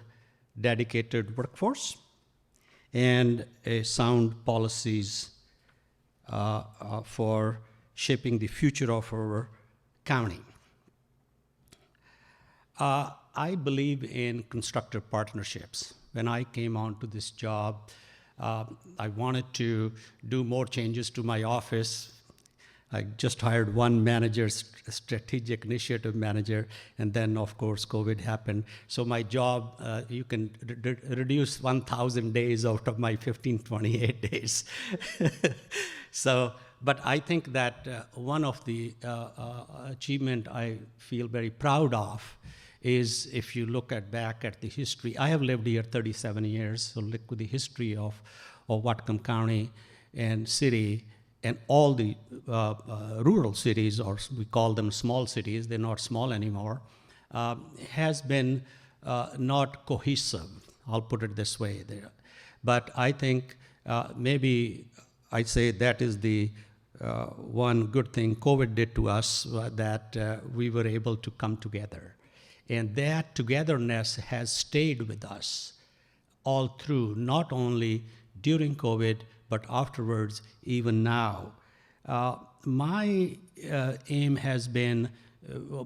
dedicated workforce and sound policies for shaping the future of our county. I believe in constructive partnerships. When I came onto this job, I wanted to do more changes to my office. I just hired one manager, strategic initiative manager, and then of course COVID happened. So my job, you can reduce 1,000 days out of my 1528 days. So, but I think that one of the achievement I feel very proud of is if you look back at the history. I have lived here 37 years, so look at the history of Whatcom County and city, and all the rural cities, or we call them small cities, they're not small anymore, has been not cohesive. I'll put it this way there. But I think maybe I'd say that is the one good thing COVID did to us, that we were able to come together. And that togetherness has stayed with us all through, not only during COVID, but afterwards, even now. My aim has been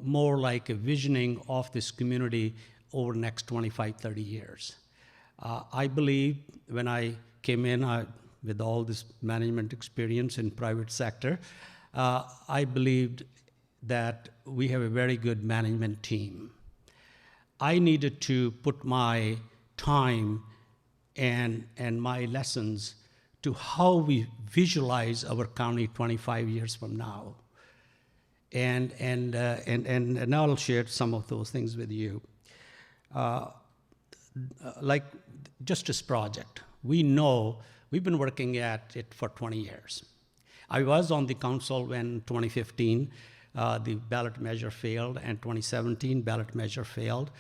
more like a visioning of this community over the next 25, 30 years. I believe when I came in with all this management experience in private sector, I believed that we have a very good management team. I needed to put my time and my lessons to how we visualize our county 25 years from now. And now I'll share some of those things with you. Like Justice Project, we know we've been working at it for 20 years. I was on the council when 2015 the ballot measure failed, and 2017 ballot measure failed.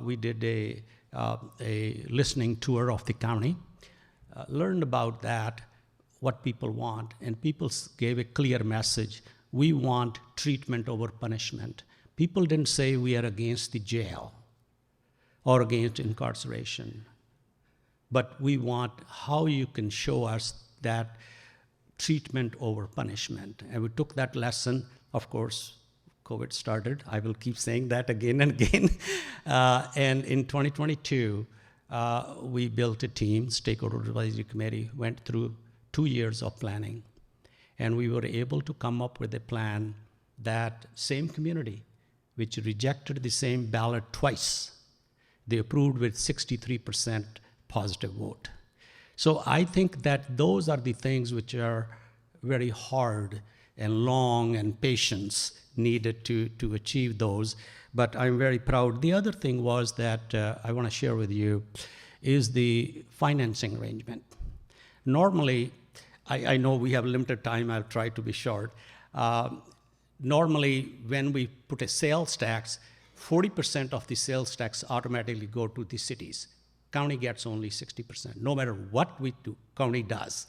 We did a listening tour of the county, learned about that, what people want, and people gave a clear message. We want treatment over punishment. People didn't say we are against the jail or against incarceration, but we want how you can show us that treatment over punishment. And we took that lesson. Of course, COVID started. I will keep saying that again and again. And in 2022, we built a team, Stakeholder Advisory Committee, went through 2 years of planning. And we were able to come up with a plan that same community, which rejected the same ballot twice, they approved with 63% positive vote. So I think that those are the things which are very hard and long and patience needed to achieve those. But I'm very proud. The other thing was that I want to share with you is the financing arrangement. Normally, I know we have limited time, I'll try to be short. Normally, when we put a sales tax, 40% of the sales tax automatically go to the cities. County gets only 60%. No matter what we do, county does.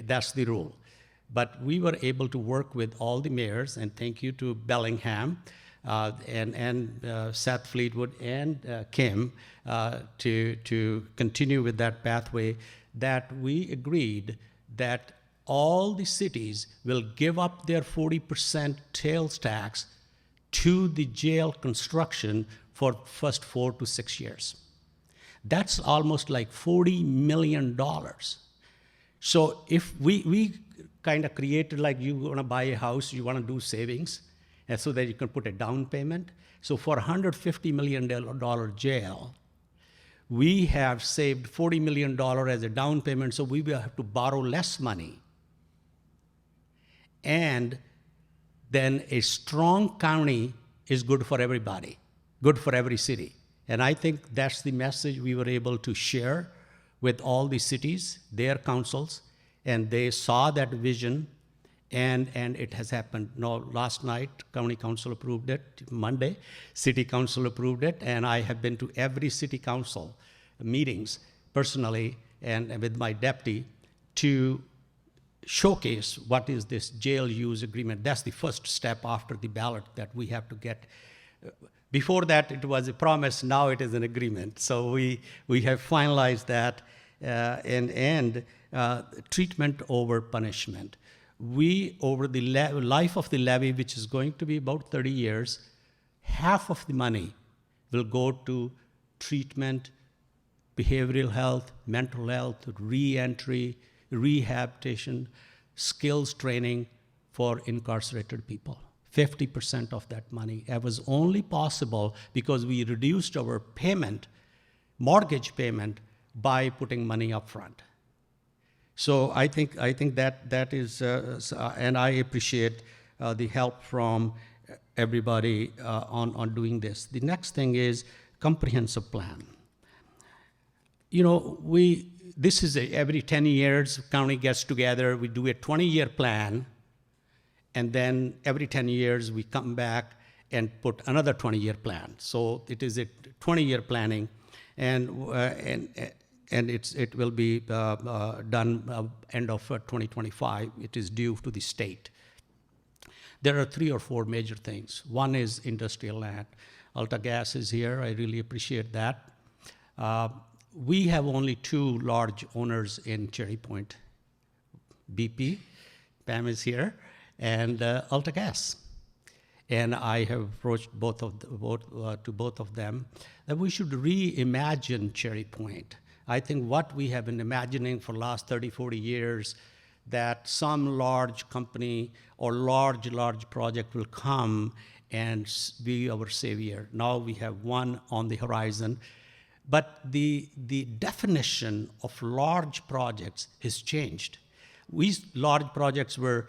That's the rule. But we were able to work with all the mayors, and thank you to Bellingham and Seth Fleetwood and Kim to continue with that pathway, that we agreed that all the cities will give up their 40% sales tax to the jail construction for first 4 to 6 years. That's almost like $40 million. So if we kind of created, like, you want to buy a house, you want to do savings, and so that you can put a down payment. So for $150 million jail, we have saved $40 million as a down payment, so we will have to borrow less money. And then a strong county is good for everybody, good for every city. And I think that's the message we were able to share with all the cities, their councils, and they saw that vision, and it has happened. No, last night, county council approved it. Monday, city council approved it, and I have been to every city council meetings personally and with my deputy to showcase what is this jail use agreement. That's the first step after the ballot that we have to get. Before that, it was a promise. Now it is an agreement. So we have finalized that, and treatment over punishment. We, over the life of the levy, which is going to be about 30 years, half of the money will go to treatment, behavioral health, mental health, re-entry, rehabilitation, skills training for incarcerated people. 50% of that money. That was only possible because we reduced our payment, mortgage payment, by putting money up front. So I think that is, and I appreciate the help from everybody on doing this. The next thing is comprehensive plan. You know, this is every 10 years, county gets together, we do a 20-year plan, and then every 10 years we come back and put another 20-year plan. So it is a 20-year planning, and it will be done end of 2025. It is due to the state. There are 3 or 4 major things. One is industrial land. Alta Gas is here. I really appreciate that. We have only 2 large owners in Cherry Point. BP, Pam is here, and Alta Gas. And I have approached both of them that we should reimagine Cherry Point. I think what we have been imagining for the last 30, 40 years, that some large company or large project will come and be our savior. Now we have one on the horizon. But the definition of large projects has changed. Large projects were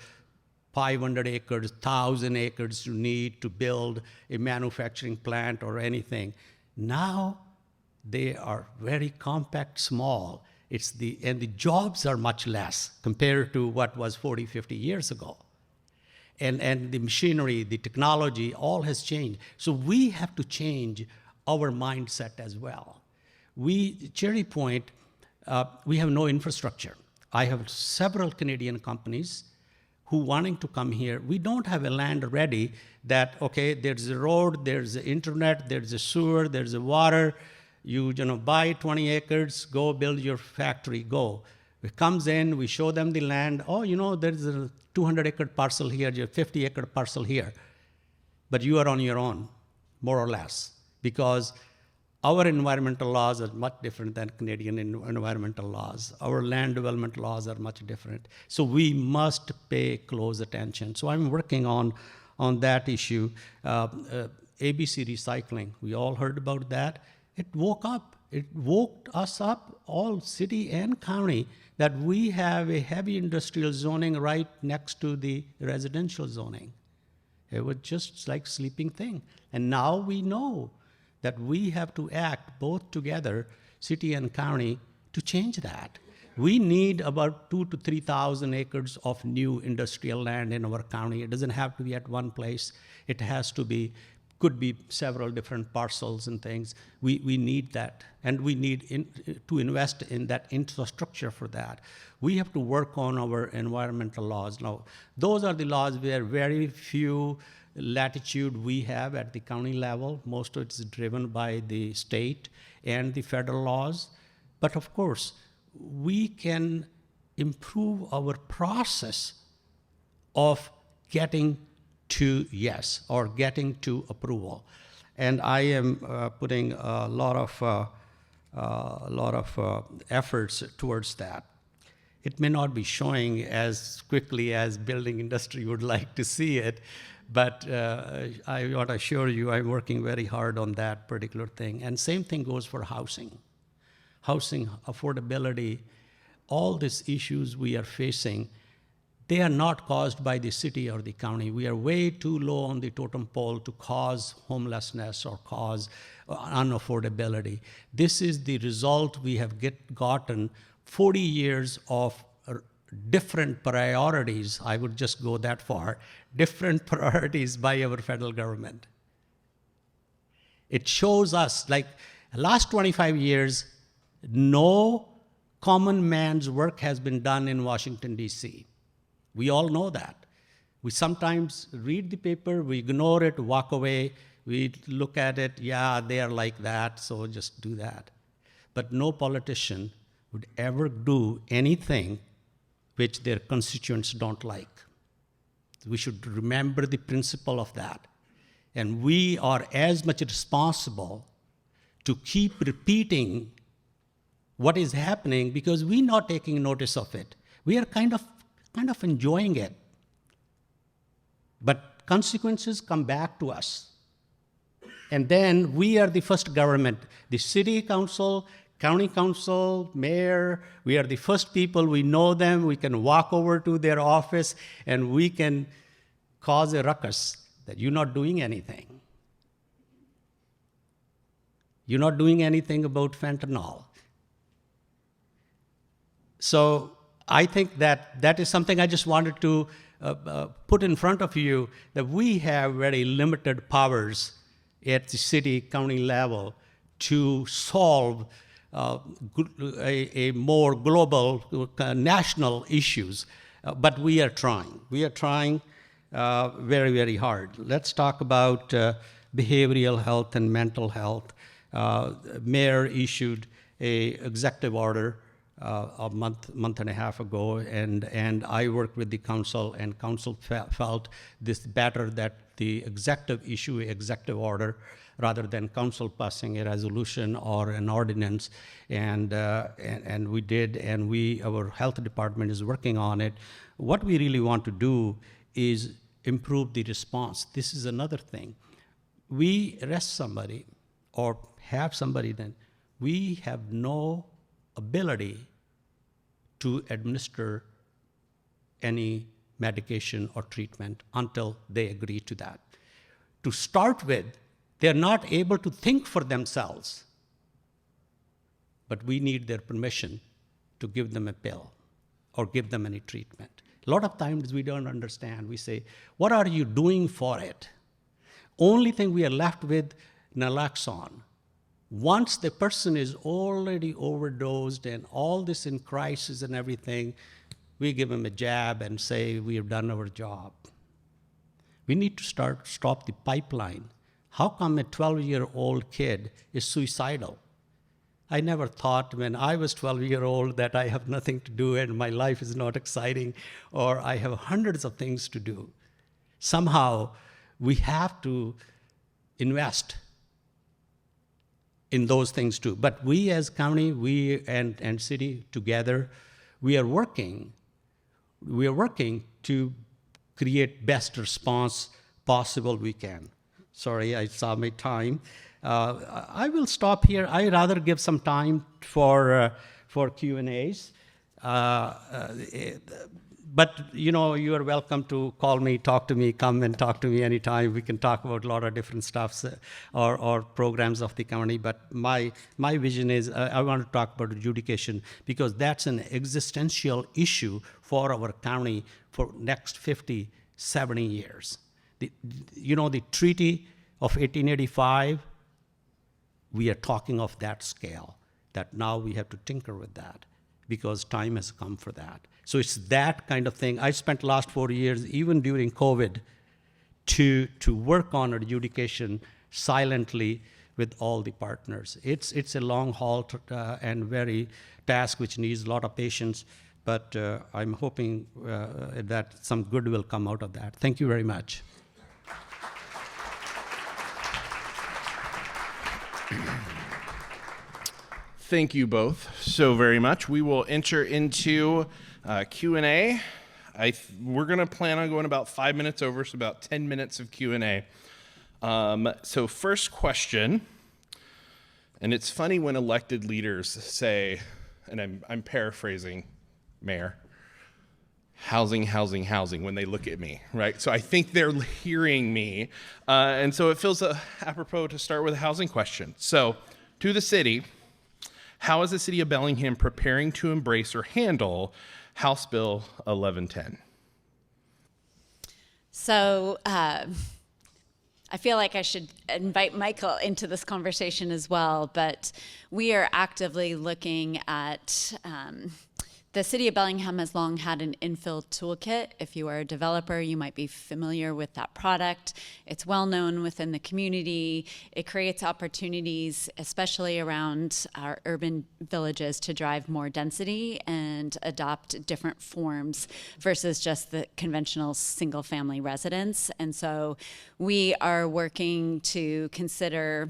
500 acres, 1,000 acres you need to build a manufacturing plant or anything. Now they are very compact, small. And the jobs are much less compared to what was 40, 50 years ago. And the machinery, the technology, all has changed. So we have to change our mindset as well. Cherry Point, we have no infrastructure. I have several Canadian companies who wanting to come here. We don't have a land ready that, okay, there's a road, there's the internet, there's a sewer, there's a water. You buy 20 acres, go build your factory, go. It comes in, we show them the land. Oh, there's a 200-acre parcel here, a 50-acre parcel here. But you are on your own, more or less, because our environmental laws are much different than Canadian environmental laws. Our land development laws are much different. So we must pay close attention. So I'm working on that issue. ABC recycling, we all heard about that. It woke us up, all city and county, that we have a heavy industrial zoning right next to the residential zoning. It was just like sleeping thing. And now we know that we have to act both together, city and county, to change that. We need about 2,000 to 3,000 acres of new industrial land in our county. It doesn't have to be at one place. It has to be, could be several different parcels and things. We need that, and we need to invest in that infrastructure for that. We have to work on our environmental laws. Now, those are the laws where very few latitude we have at the county level. Most of it is driven by the state and the federal laws. But of course, we can improve our process of getting to yes or getting to approval. And I am putting a lot of efforts towards that. It may not be showing as quickly as building industry would like to see it, but I want to assure you I'm working very hard on that particular thing. And same thing goes for housing. Housing affordability, all these issues we are facing, they are not caused by the city or the county. We are way too low on the totem pole to cause homelessness or cause unaffordability. This is the result we have gotten 40 years of different priorities. I would just go that far. Different priorities by our federal government. It shows us, like, last 25 years, no common man's work has been done in Washington, D.C. We all know that. We sometimes read the paper, we ignore it, walk away, we look at it, yeah, they are like that, so just do that. But no politician would ever do anything which their constituents don't like. We should remember the principle of that. And we are as much responsible to keep repeating what is happening because we're not taking notice of it. We are kind of enjoying it. But consequences come back to us. And then we are the first government, the city council, county council, mayor, we are the first people, we know them, we can walk over to their office and we can cause a ruckus that you're not doing anything. You're not doing anything about fentanyl. So I think that is something I just wanted to put in front of you, that we have very limited powers at the city, county level to solve a more global, national issues. But we are trying. We are trying very, very hard. Let's talk about behavioral health and mental health. Mayor issued a executive order a month and a half ago, and I worked with the council, and council felt this better that the executive issue an executive order rather than council passing a resolution or an ordinance, and we did, and our health department is working on it. What we really want to do is improve the response. This is another thing. We arrest somebody or have somebody, then we have no ability to administer any medication or treatment until they agree to that. To start with, they're not able to think for themselves, but we need their permission to give them a pill or give them any treatment. A lot of times we don't understand. We say, what are you doing for it? Only thing we are left with, naloxone. Once the person is already overdosed and all this in crisis and everything, we give them a jab and say, we have done our job. We need to stop the pipeline. How come a 12-year-old kid is suicidal? I never thought when I was 12-year-old that I have nothing to do and my life is not exciting, or I have hundreds of things to do. Somehow, we have to invest in those things too. But we as county, we and city together, we are working to create best response possible we can. Sorry, I saw my time. I will stop here. I rather give some time for Q&As. But you are welcome to call me, talk to me, come and talk to me anytime. We can talk about a lot of different stuffs or programs of the county. But my vision is I want to talk about adjudication because that's an existential issue for our county for next 50, 70 years. The Treaty of 1885, we are talking of that scale, that now we have to tinker with that because time has come for that. So it's that kind of thing. I spent last 4 years, even during COVID, to work on adjudication silently with all the partners. It's a long haul and very task which needs a lot of patience, but I'm hoping that some good will come out of that. Thank you very much. Thank you both so very much. We will enter into Q&A. We're going to plan on going about 5 minutes over, so about 10 minutes of Q&A. So first question, and it's funny when elected leaders say, and I'm paraphrasing, Mayor, housing, housing, housing, when they look at me, right? So I think they're hearing me. And so it feels apropos to start with a housing question. So to the city, how is the city of Bellingham preparing to embrace or handle House Bill 1110? So I feel like I should invite Michael into this conversation as well, but we are actively looking at the city of Bellingham has long had an infill toolkit. If you are a developer, you might be familiar with that product. It's well known within the community. It creates opportunities, especially around our urban villages, to drive more density and adopt different forms versus just the conventional single-family residence. And so we are working to consider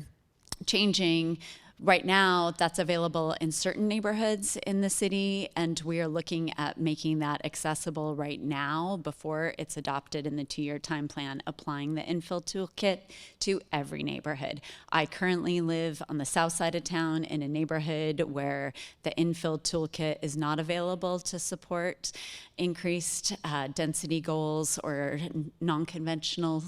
changing. Right now, that's available in certain neighborhoods in the city, and we are looking at making that accessible right now before it's adopted in the 2-year time plan, applying the infill toolkit to every neighborhood. I currently live on the south side of town in a neighborhood where the infill toolkit is not available to support increased density goals or non-conventional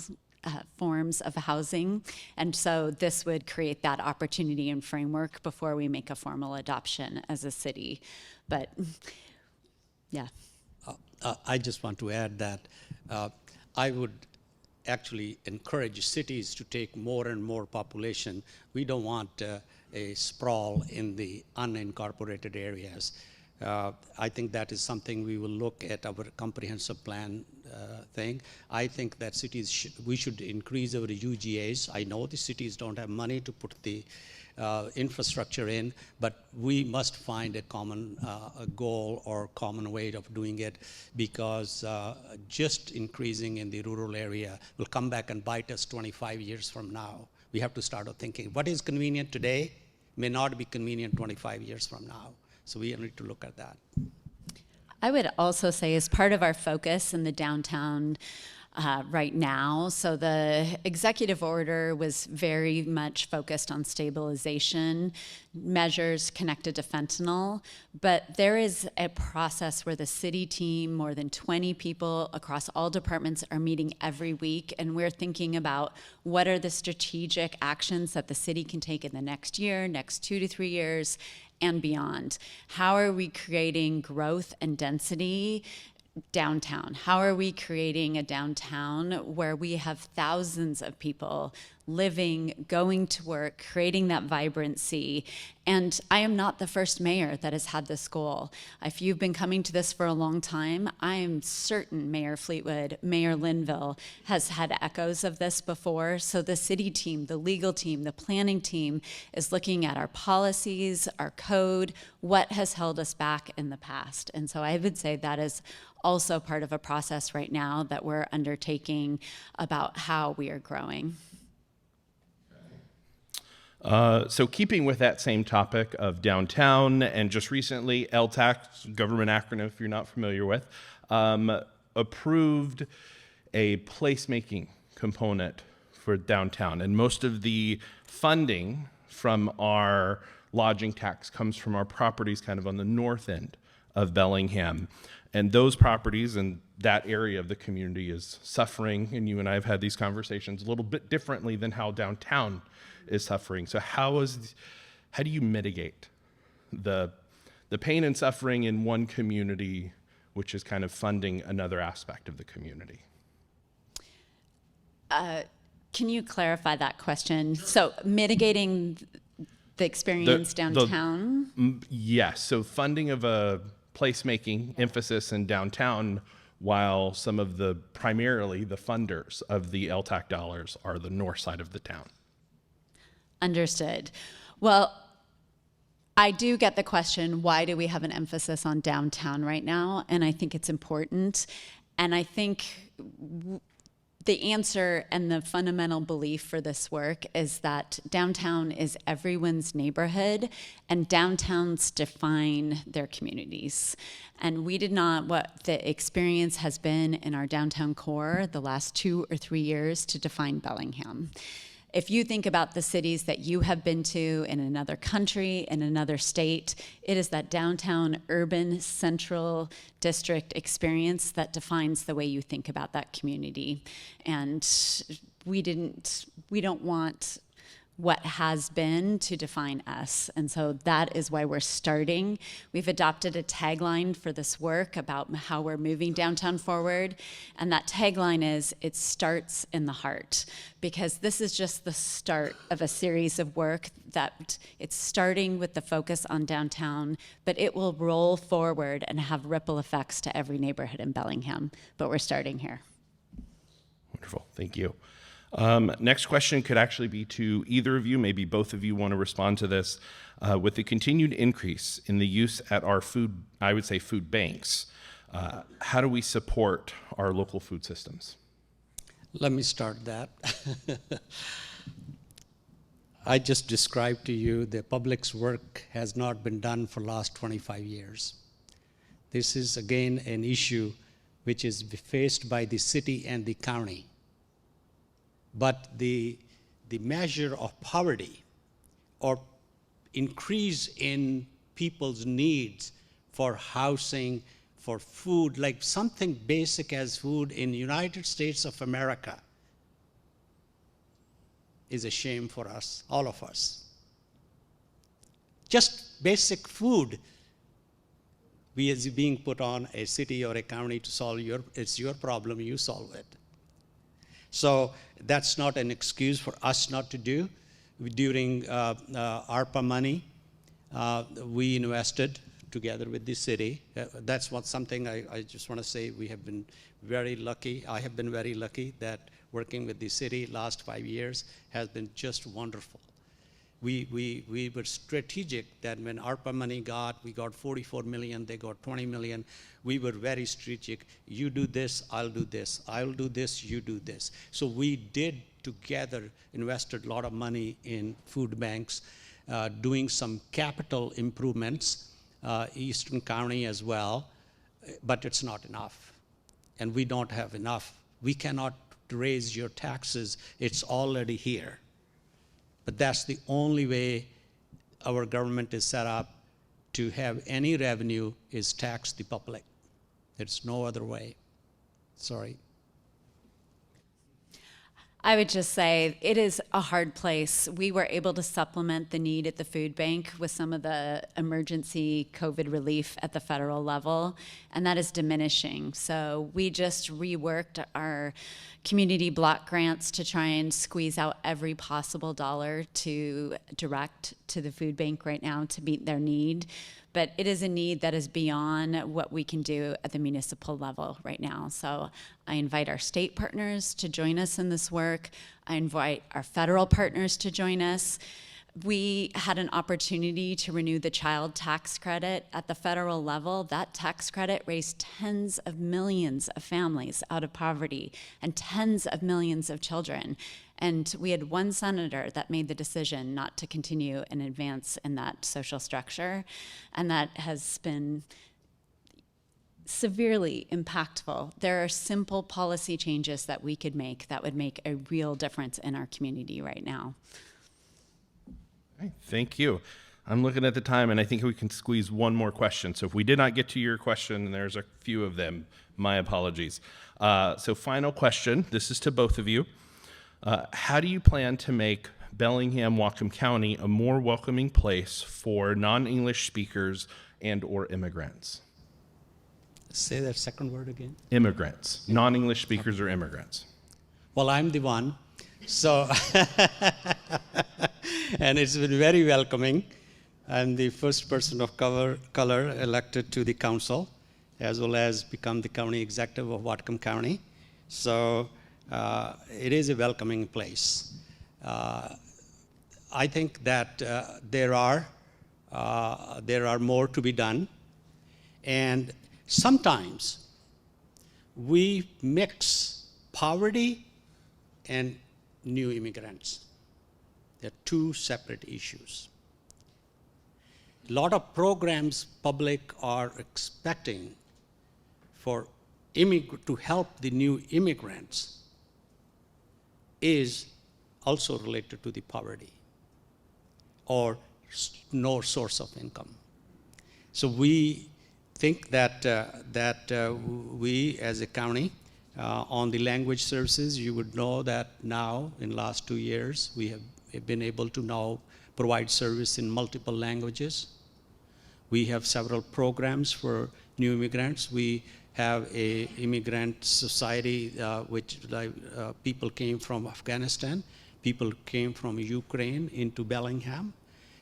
forms of housing. And so this would create that opportunity and framework before we make a formal adoption as a city. But yeah. I just want to add that I would actually encourage cities to take more and more population. We don't want a sprawl in the unincorporated areas. I think that is something we will look at our comprehensive plan thing. I think that we should increase our UGAs. I know the cities don't have money to put the infrastructure in, but we must find a common goal or common way of doing it, because just increasing in the rural area will come back and bite us 25 years from now. We have to start thinking what is convenient today may not be convenient 25 years from now. So we need to look at that. I would also say, as part of our focus in the downtown right now. So the executive order was very much focused on stabilization measures connected to fentanyl, but there is a process where the city team, more than 20 people across all departments, are meeting every week, and we're thinking about what are the strategic actions that the city can take in the next year, next 2 to 3 years, and beyond. How are we creating growth and density downtown? How are we creating a downtown where we have thousands of people living, going to work, creating that vibrancy? And I am not the first mayor that has had this goal. If you've been coming to this for a long time, I am certain Mayor Fleetwood, Mayor Linville has had echoes of this before. So the city team, the legal team, the planning team is looking at our policies, our code, what has held us back in the past. And so I would say that is also part of a process right now that we're undertaking about how we are growing. So keeping with that same topic of downtown, and just recently, LTAC, government acronym if you're not familiar with, approved a placemaking component for downtown. And most of the funding from our lodging tax comes from our properties kind of on the north end of Bellingham. And those properties and that area of the community is suffering, and you and I have had these conversations a little bit differently than how downtown is suffering. So how do you mitigate the pain and suffering in one community, which is kind of funding another aspect of the community? Can you clarify that question? So mitigating the experience downtown? Yes, so funding of a placemaking emphasis in downtown, while some of the, primarily the funders of the LTAC dollars are the north side of the town. Understood. Well, I do get the question, why do we have an emphasis on downtown right now? And I think it's important. And I think the answer and the fundamental belief for this work is that downtown is everyone's neighborhood, and downtowns define their communities. And we did not, what the experience has been in our downtown core the last 2 or 3 years, to define Bellingham. If you think about the cities that you have been to in another country, in another state, it is that downtown urban central district experience that defines the way you think about that community. And we don't want what has been to define us. And so that is why we're starting. We've adopted a tagline for this work about how we're moving downtown forward. And that tagline is, it starts in the heart. Because this is just the start of a series of work that it's starting with the focus on downtown, but it will roll forward and have ripple effects to every neighborhood in Bellingham. But we're starting here. Wonderful, thank you. Next question could actually be to either of you, maybe both of you want to respond to this. With the continued increase in the use at our food, I would say food banks, how do we support our local food systems? Let me start that. I just described to you the public's work has not been done for the last 25 years. This is again an issue which is faced by the city and the county. But the measure of poverty or increase in people's needs for housing, for food, like something basic as food in the United States of America, is a shame for us, all of us. Just basic food is being put on a city or a county to solve it's your problem, you solve it. So that's not an excuse for us not to do. During ARPA money, we invested together with the city. That's something I just want to say we have been very lucky. I have been very lucky that working with the city last 5 years has been just wonderful. We were strategic that when ARPA money we got 44 million, they got 20 million. We were very strategic. You do this, I'll do this. I'll do this, you do this. So we did together invested a lot of money in food banks, doing some capital improvements, Eastern County as well, but it's not enough. And we don't have enough We cannot raise your taxes. It's already here. But that's the only way our government is set up to have any revenue is tax the public. There's no other way. Sorry. I would just say it is a hard place. We were able to supplement the need at the food bank with some of the emergency COVID relief at the federal level, and that is diminishing. So we just reworked our community block grants to try and squeeze out every possible dollar to direct to the food bank right now to meet their need. But it is a need that is beyond what we can do at the municipal level right now. So I invite our state partners to join us in this work. I invite our federal partners to join us. We had an opportunity to renew the child tax credit at the federal level. That tax credit raised tens of millions of families out of poverty and tens of millions of children. And we had one senator that made the decision not to continue and advance in that social structure. And that has been severely impactful. There are simple policy changes that we could make that would make a real difference in our community right now. Okay, thank you. I'm looking at the time, and I think we can squeeze one more question. So if we did not get to your question, and there's a few of them, my apologies. So final question. This is to both of you. How do you plan to make Bellingham, Whatcom County a more welcoming place for non-English speakers and or immigrants? Say that second word again. Immigrants, non-English speakers or immigrants. Well, I'm the one. So, and it's been very welcoming. I'm the first person of color elected to the council, as well as become the county executive of Whatcom County. So it is a welcoming place. I think that there are more to be done, and sometimes we mix poverty and new immigrants. They're two separate issues. A lot of programs public are expecting for to help the new immigrants is also related to the poverty or no source of income. So we think that we as a county on the language services, you would know that now in last 2 years we have been able to now provide service in multiple languages. We have several programs for new immigrants. We have a immigrant society which people came from Afghanistan, people came from Ukraine into Bellingham,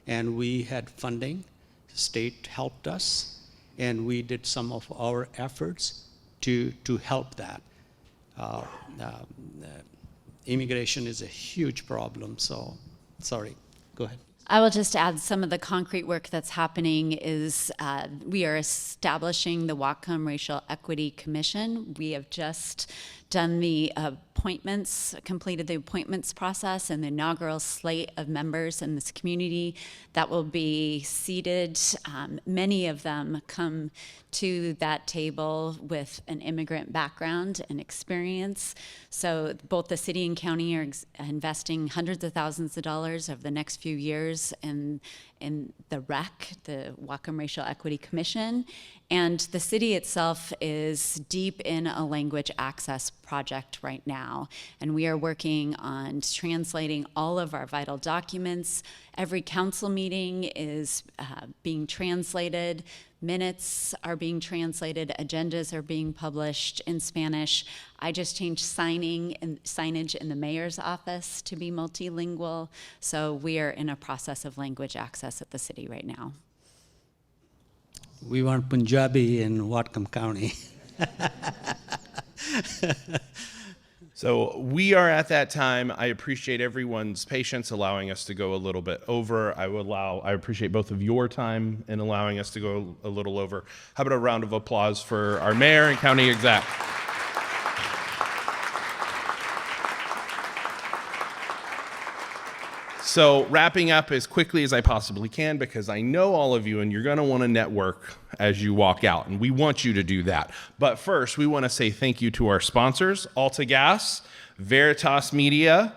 and we had funding. The state helped us, and we did some of our efforts to help that. Immigration is a huge problem, so sorry, go ahead. I will just add some of the concrete work that's happening is we are establishing the Whatcom Racial Equity Commission. We have just done the appointments, completed the appointments process and the inaugural slate of members in this community that will be seated. Many of them come to that table with an immigrant background and experience. So both the city and county are investing hundreds of thousands of dollars over the next few years in the REC, the Whatcom Racial Equity Commission. And the city itself is deep in a language access project right now. And we are working on translating all of our vital documents. Every council meeting is being translated. Minutes are being translated. Agendas are being published in Spanish. I just changed signage in the mayor's office to be multilingual. So we are in a process of language access at the city right now. We want Punjabi in Whatcom County. So we are at that time. I appreciate everyone's patience, allowing us to go a little bit over. I appreciate both of your time in allowing us to go a little over. How about a round of applause for our mayor and county exec? So wrapping up as quickly as I possibly can, because I know all of you and you're going to want to network as you walk out, and we want you to do that. But first, we want to say thank you to our sponsors, AltaGas, Veritas Media,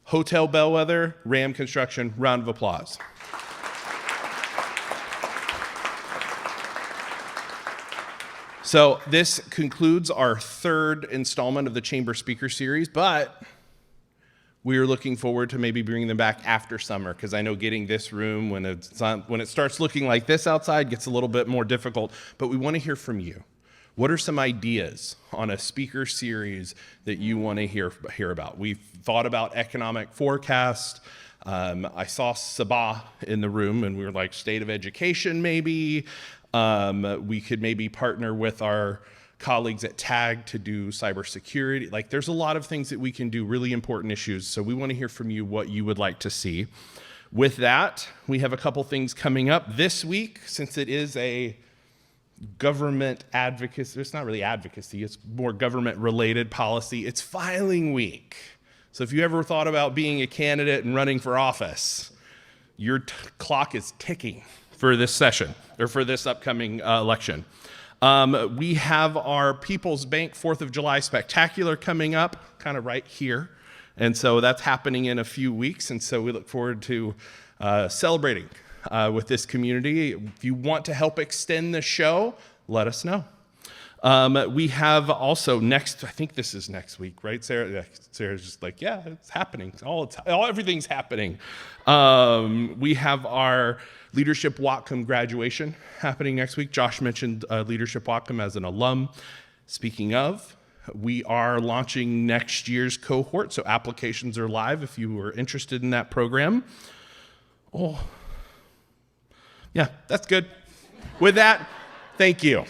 Hotel Bellwether, Ram Construction. Round of applause. So this concludes our third installment of the Chamber Speaker Series, but we are looking forward to maybe bringing them back after summer, because I know getting this room when it starts looking like this outside gets a little bit more difficult, but we want to hear from you. What are some ideas on a speaker series that you want to hear about? We've thought about economic forecast. I saw Sabah in the room, and we were like, state of education maybe. We could maybe partner with our colleagues at TAG to do cybersecurity. Like, there's a lot of things that we can do, really important issues. So we want to hear from you what you would like to see. With that, we have a couple things coming up this week, since it is a government advocacy. It's not really advocacy, it's more government-related policy. It's filing week. So if you ever thought about being a candidate and running for office, your clock is ticking for this session, or for this upcoming election. We have our People's Bank 4th of July Spectacular coming up, kind of right here. And so that's happening in a few weeks. And so we look forward to celebrating with this community. If you want to help extend the show, let us know. We have also I think this is next week, right, Sarah? Yeah, Sarah's just like, yeah, it's happening. Everything's happening. We have our Leadership Whatcom graduation happening next week. Josh mentioned Leadership Whatcom as an alum. Speaking of, we are launching next year's cohort, so applications are live if you are interested in that program. Oh, yeah, that's good. With that, thank you.